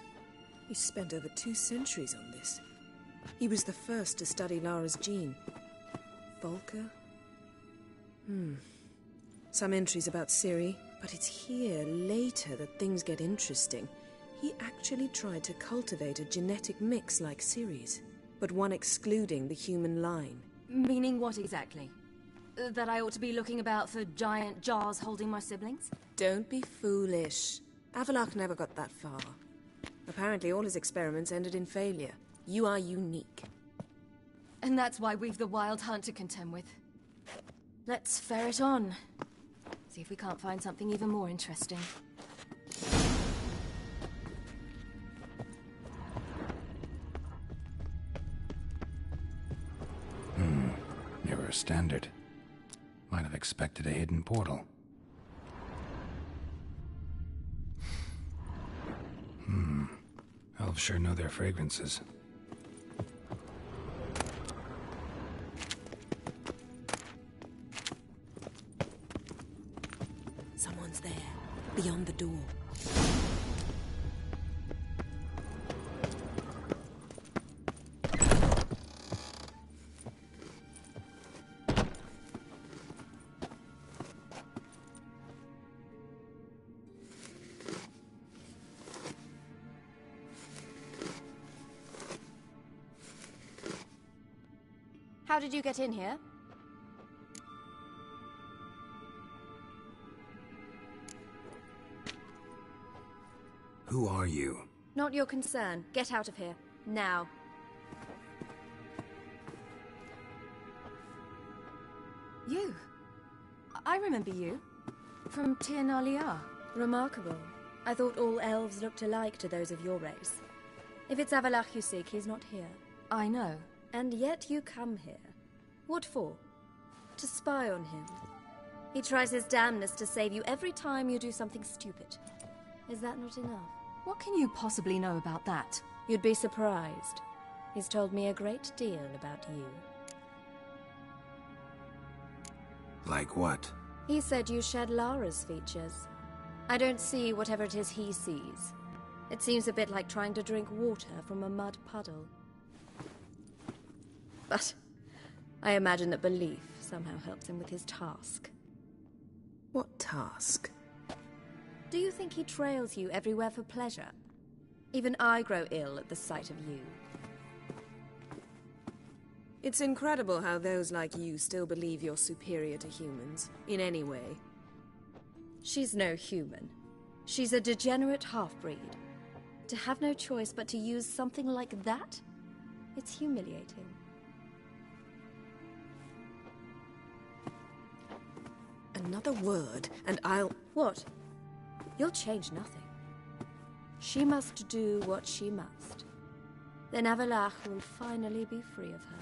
He spent over 2 centuries on this. He was the first to study Lara's gene. Volker? Some entries about Ciri, but it's here, later, that things get interesting. He actually tried to cultivate a genetic mix like Ciri's, but one excluding the human line. Meaning what exactly? That I ought to be looking about for giant jars holding my siblings? Don't be foolish. Avallac'h never got that far. Apparently all his experiments ended in failure. You are unique. And that's why we've the Wild Hunt to contend with. Let's ferret on. See if we can't find something even more interesting. Mirror standard. Might have expected a hidden portal. Elves sure know their fragrances. Someone's there, beyond the door. How did you get in here? Who are you? Not your concern. Get out of here. Now. You. I remember you. From Tir na Liar. Remarkable. I thought all elves looked alike to those of your race. If it's Avallac'h you seek, he's not here. I know. And yet you come here. What for? To spy on him. He tries his damnedest to save you every time you do something stupid. Is that not enough? What can you possibly know about that? You'd be surprised. He's told me a great deal about you. Like what? He said you shared Lara's features. I don't see whatever it is he sees. It seems a bit like trying to drink water from a mud puddle. But I imagine that belief somehow helps him with his task. What task? Do you think he trails you everywhere for pleasure? Even I grow ill at the sight of you. It's incredible how those like you still believe you're superior to humans, in any way. She's no human. She's a degenerate half-breed. To have no choice but to use something like that? It's humiliating. Another word, and I'll... What? You'll change nothing. She must do what she must. Then Avallac'h will finally be free of her.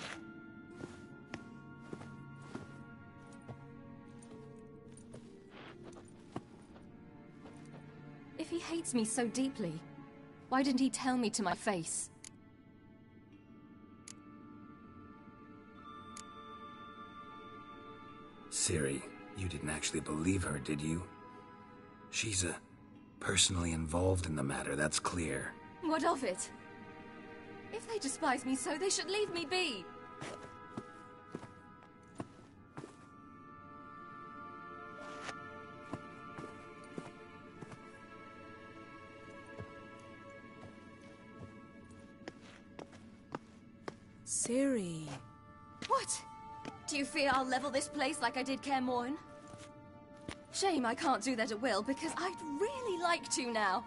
If he hates me so deeply, why didn't he tell me to my face? Ciri, you didn't actually believe her, did you? She's personally involved in the matter, that's clear. What of it? If they despise me so, they should leave me be. Ciri. What? Do you fear I'll level this place like I did Kaer Morhen? Shame I can't do that at will, because I'd really like to now.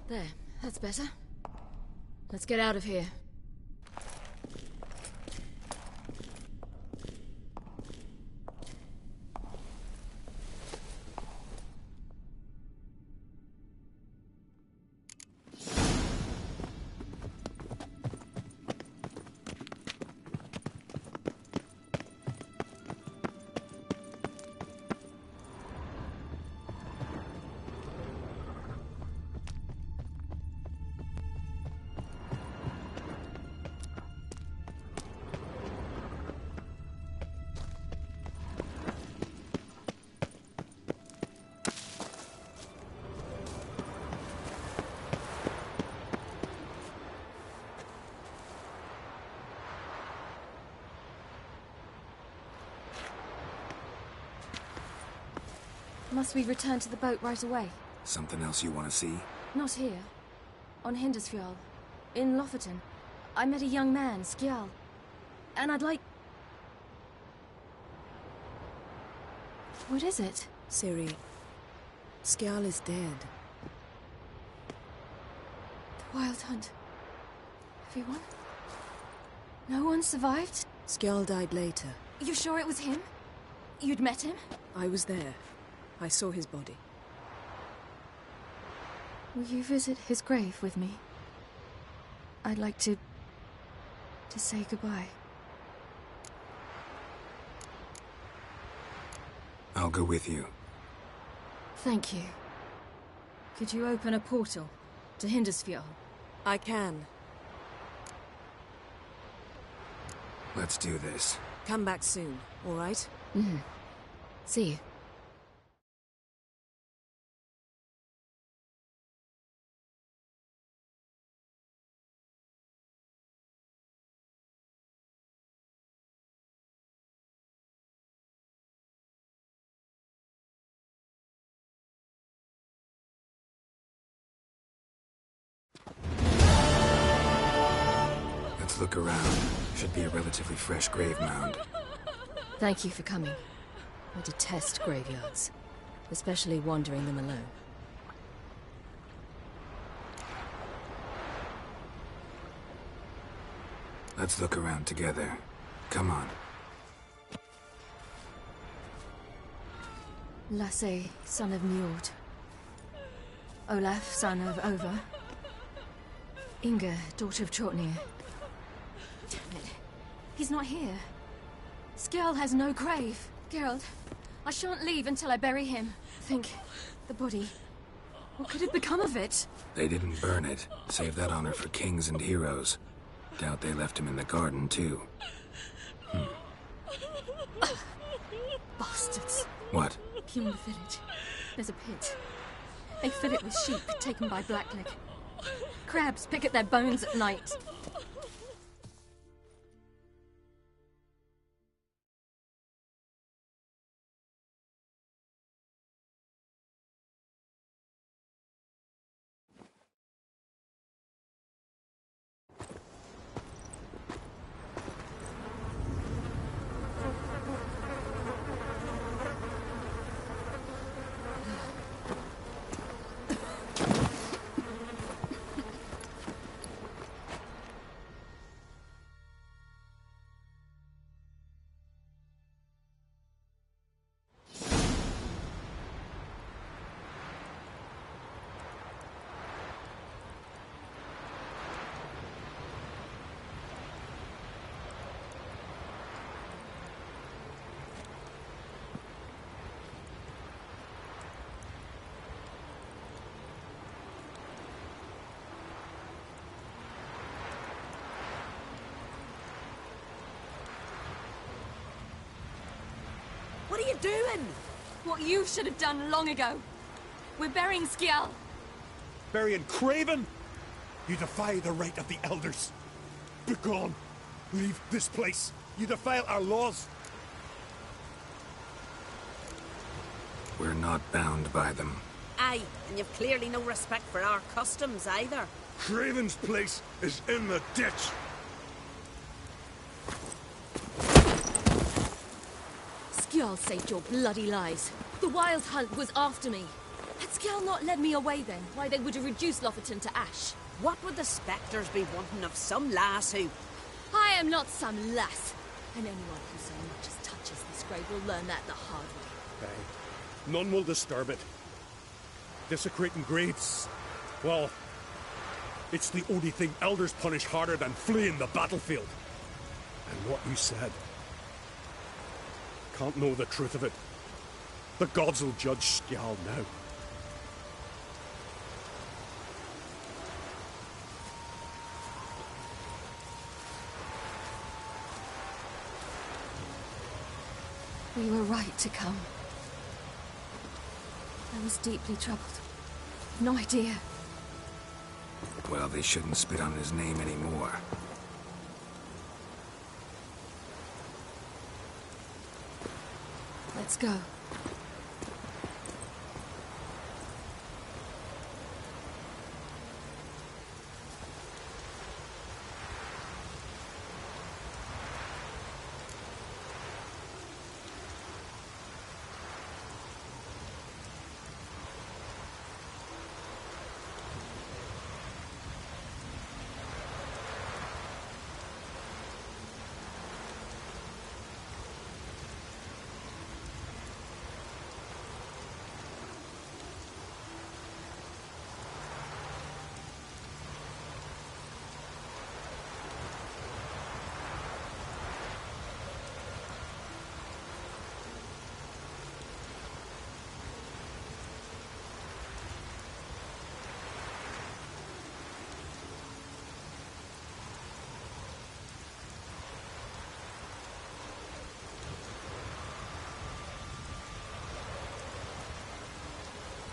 There, that's better. Let's get out of here. Must we return to the boat right away? Something else you want to see? Not here. On Hindersfjall. In Lofoten. I met a young man, Skjal. And I'd like... What is it? Ciri, Skjal is dead. The Wild Hunt. Everyone? No one survived? Skjal died later. You sure it was him? You'd met him? I was there. I saw his body. Will you visit his grave with me? I'd like to say goodbye. I'll go with you. Thank you. Could you open a portal to Hindersfjall? I can. Let's do this. Come back soon, all right? Mm-hmm. See you. Let's look around. Should be a relatively fresh grave mound. Thank you for coming. I detest graveyards, especially wandering them alone. Let's look around together. Come on. Lasse, son of Njord. Olaf, son of Over. Inga, daughter of Trotnir. Damn it. He's not here. Skjal has no grave. Geralt, I shan't leave until I bury him. Think, the body. What could have become of it? They didn't burn it. Save that honor for kings and heroes. Doubt they left him in the garden, too. Bastards. What? Beyond the village, there's a pit. They fill it with sheep taken by Blackleg. Crabs pick at their bones at night. you doing? What you should have done long ago. We're burying Skjall. Burying Craven? You defy the right of the elders. Begone. Leave this place. You defile our laws. We're not bound by them. Aye, and you've clearly no respect for our customs either. Craven's place is in the ditch. Skjall saved your bloody lives. The Wild Hunt was after me. Had Skjall not led me away then, why they would have reduced Lofoten to ash. What would the spectres be wanting of some lass who... I am not some lass. And anyone who so much as touches this grave will learn that the hard way. Aye. None will disturb it. Desecrating graves, well, it's the only thing elders punish harder than fleeing the battlefield. And what you said. Can't know the truth of it. The gods will judge Skjall now. We were right to come. I was deeply troubled. No idea. Well, they shouldn't spit on his name anymore. Let's go.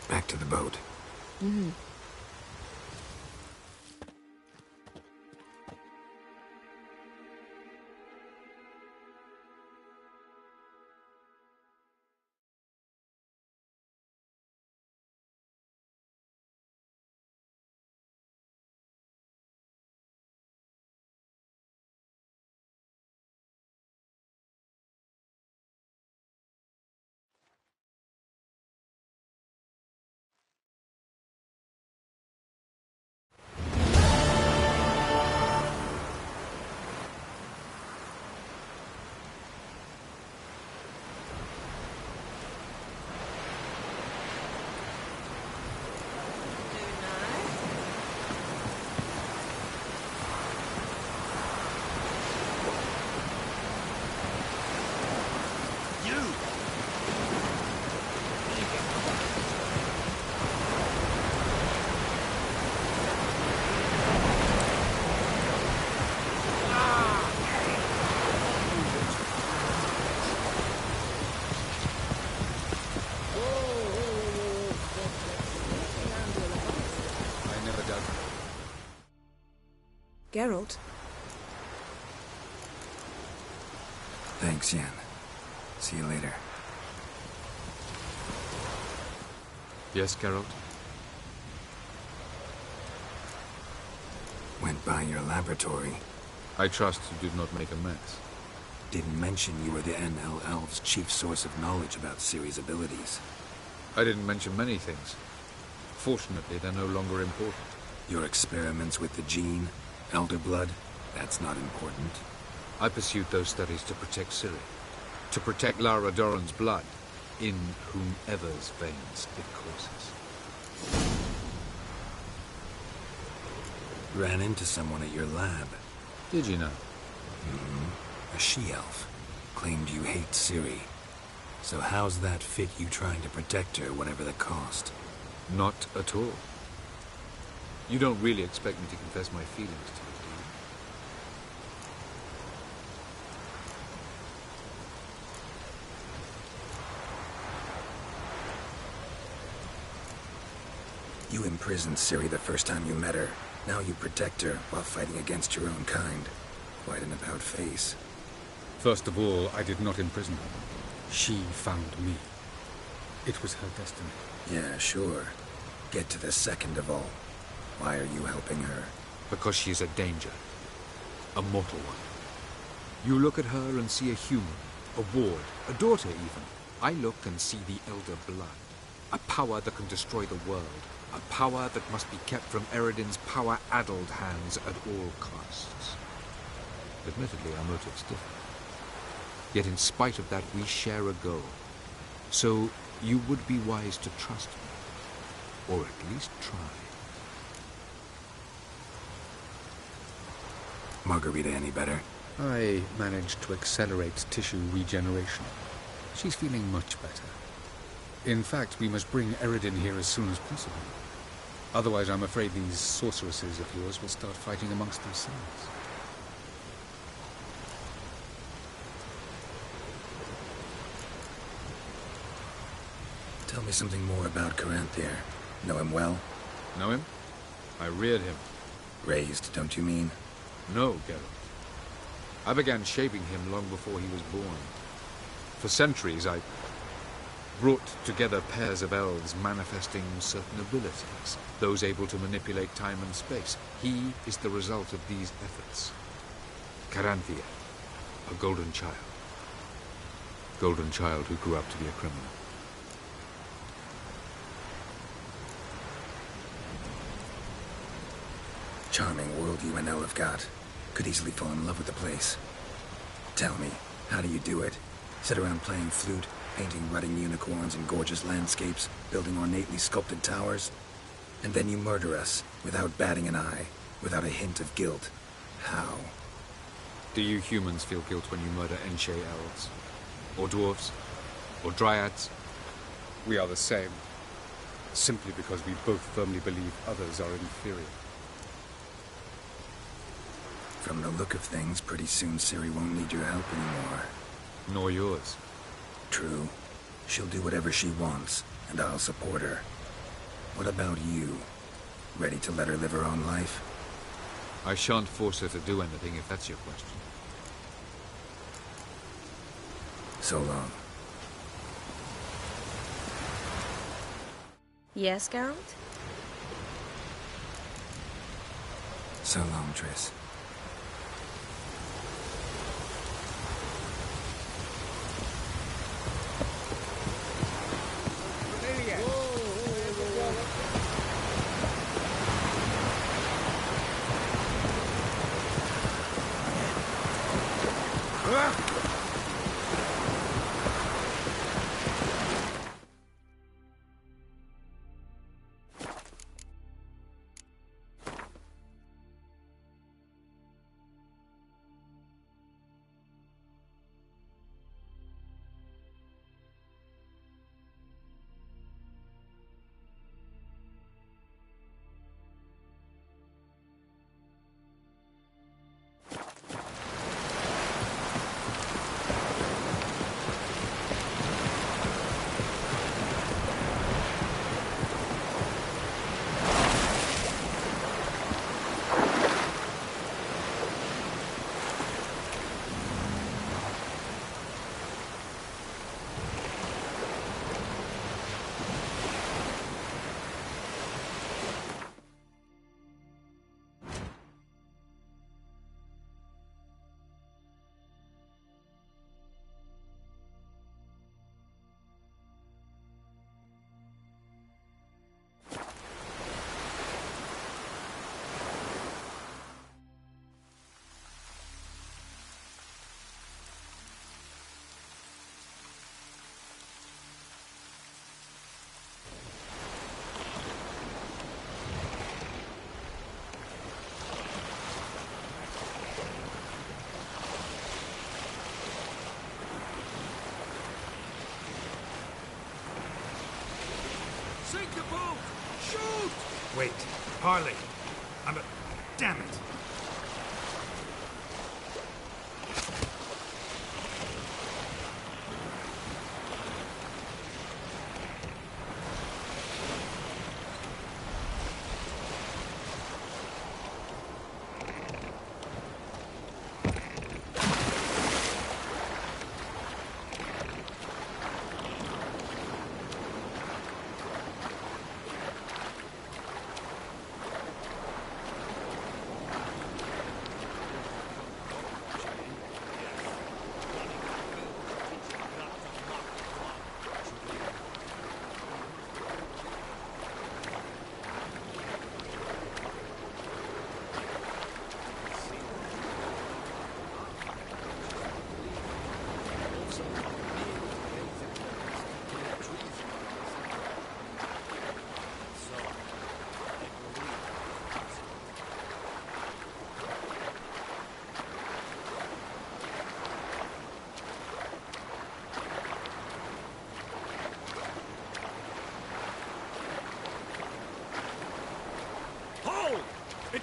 Back to the boat. Mm-hmm. Geralt? Thanks, Yen. See you later. Yes, Geralt? Went by your laboratory. I trust you did not make a mess. Didn't mention you were the NL Elves' chief source of knowledge about Ciri's abilities. I didn't mention many things. Fortunately, they're no longer important. Your experiments with the gene, Elder Blood, that's not important. I pursued those studies to protect Ciri. To protect Lara Doran's blood, in whomever's veins it courses. Ran into someone at your lab. Did you know? Mm-hmm. A she-elf. Claimed you hate Ciri. So how's that fit you trying to protect her, whatever the cost? Not at all. You don't really expect me to confess my feelings to you, do you? You imprisoned Ciri the first time you met her. Now you protect her while fighting against your own kind. Quite an about-face. First of all, I did not imprison her. She found me. It was her destiny. Yeah, sure. Get to the second of all. Why are you helping her? Because she is a danger. A mortal one. You look at her and see a human, a ward, a daughter even. I look and see the Elder Blood. A power that can destroy the world. A power that must be kept from Eredin's power-addled hands at all costs. Admittedly, our motives differ. Yet in spite of that, we share a goal. So, you would be wise to trust me. Or at least try. Margarita any better? I managed to accelerate tissue regeneration. She's feeling much better. In fact, we must bring Eredin here as soon as possible. Otherwise, I'm afraid these sorceresses of yours will start fighting amongst themselves. Tell me something more about Caranthir. Know him well? Know him? I reared him. Raised, don't you mean? No, Geralt. I began shaping him long before he was born. For centuries, I brought together pairs of elves manifesting certain abilities, those able to manipulate time and space. He is the result of these efforts. Caranthir, a golden child. Golden child who grew up to be a criminal. Charming world you and El have got. Could easily fall in love with the place. Tell me, how do you do it? Sit around playing flute, painting rutting unicorns and gorgeous landscapes, building ornately sculpted towers? And then you murder us, without batting an eye, without a hint of guilt. How? Do you humans feel guilt when you murder Enshe elves? Or dwarves? Or dryads? We are the same. Simply because we both firmly believe others are inferior. From the look of things, pretty soon Ciri won't need your help anymore. Nor yours. True. She'll do whatever she wants, and I'll support her. What about you? Ready to let her live her own life? I shan't force her to do anything if that's your question. So long. Yes, Geralt? So long, Triss. Sink the boat! Shoot! Wait, Harley. Damn it.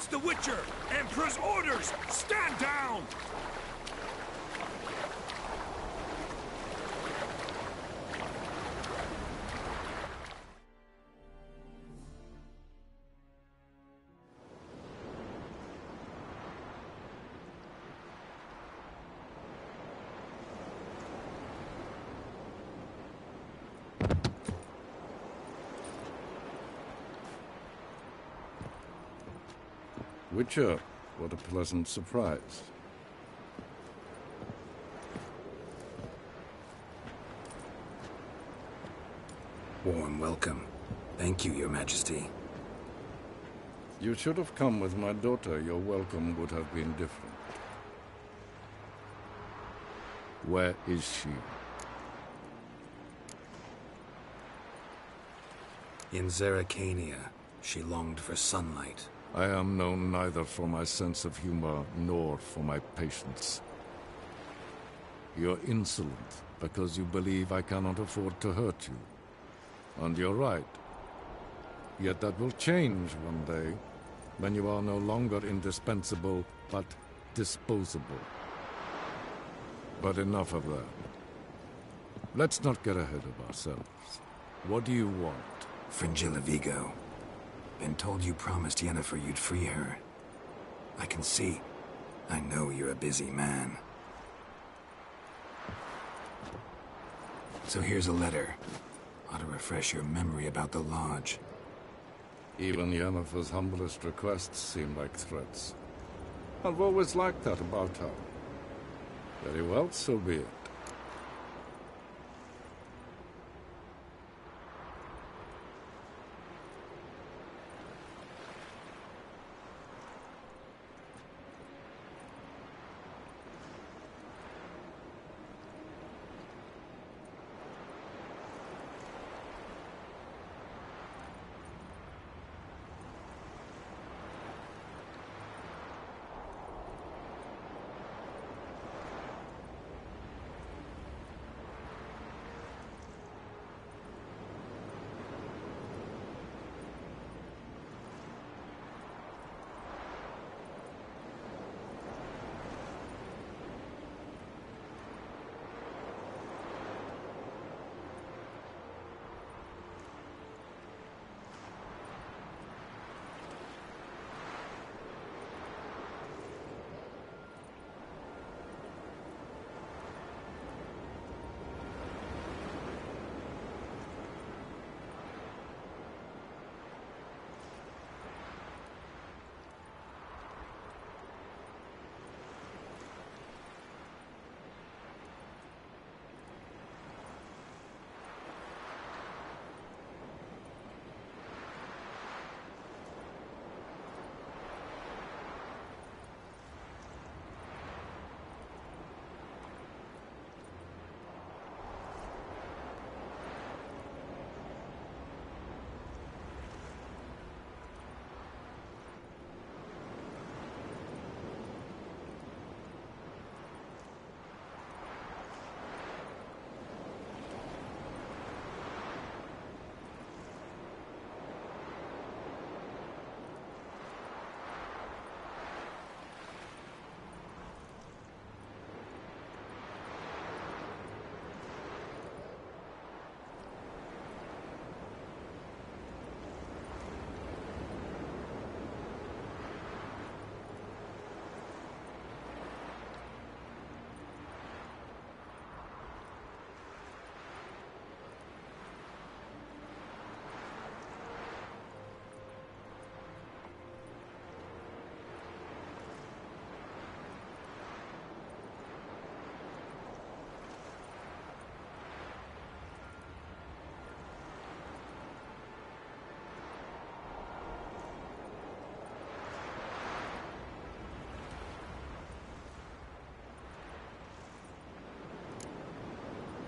It's the Witcher! Emperor's orders! Stand down! Witcher, what a pleasant surprise. Warm welcome. Thank you, Your Majesty. You should have come with my daughter. Your welcome would have been different. Where is she? In Zerrikania, she longed for sunlight. I am known neither for my sense of humor nor for my patience. You're insolent because you believe I cannot afford to hurt you. And you're right. Yet that will change one day, when you are no longer indispensable, but disposable. But enough of that. Let's not get ahead of ourselves. What do you want? Fringilla Vigo. Been told you promised Yennefer you'd free her. I can see. I know you're a busy man. So here's a letter. Ought to refresh your memory about the Lodge. Even Yennefer's humblest requests seem like threats. I've always liked that about her. Very well, so be it.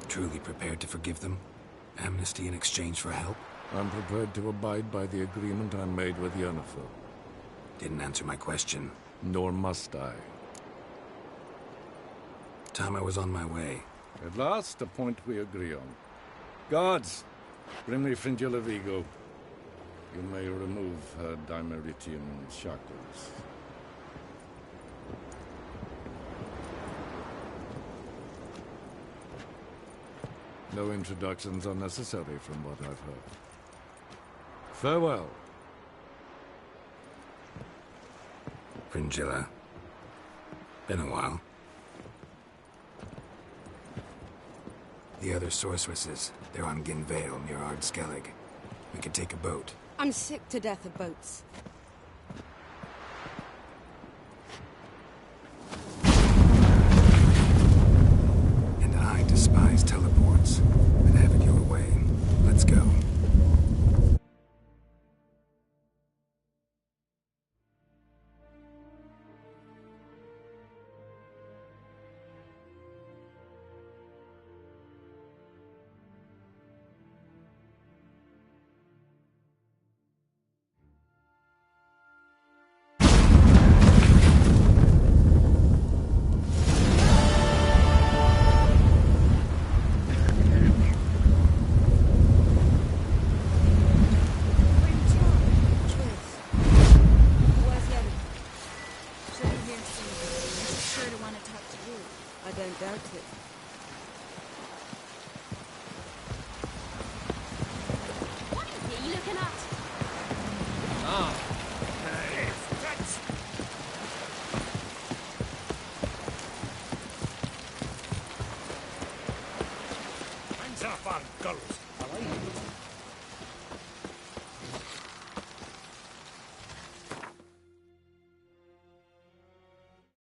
Truly prepared to forgive them? Amnesty in exchange for help? I'm prepared to abide by the agreement I made with Yennefer. Didn't answer my question. Nor must I. Time I was on my way. At last, a point we agree on. Guards, bring me Fringilla Vigo. You may remove her Dimeritian shackles. No introductions are necessary from what I've heard. Farewell. Fringilla. Been a while. The other sorceresses, they're on Ginvale near Ard Skellig. We could take a boat. I'm sick to death of boats. And I despise teleports. But have it your way. Let's go. I don't doubt it. What are you looking at? Ah. Hands off our girls.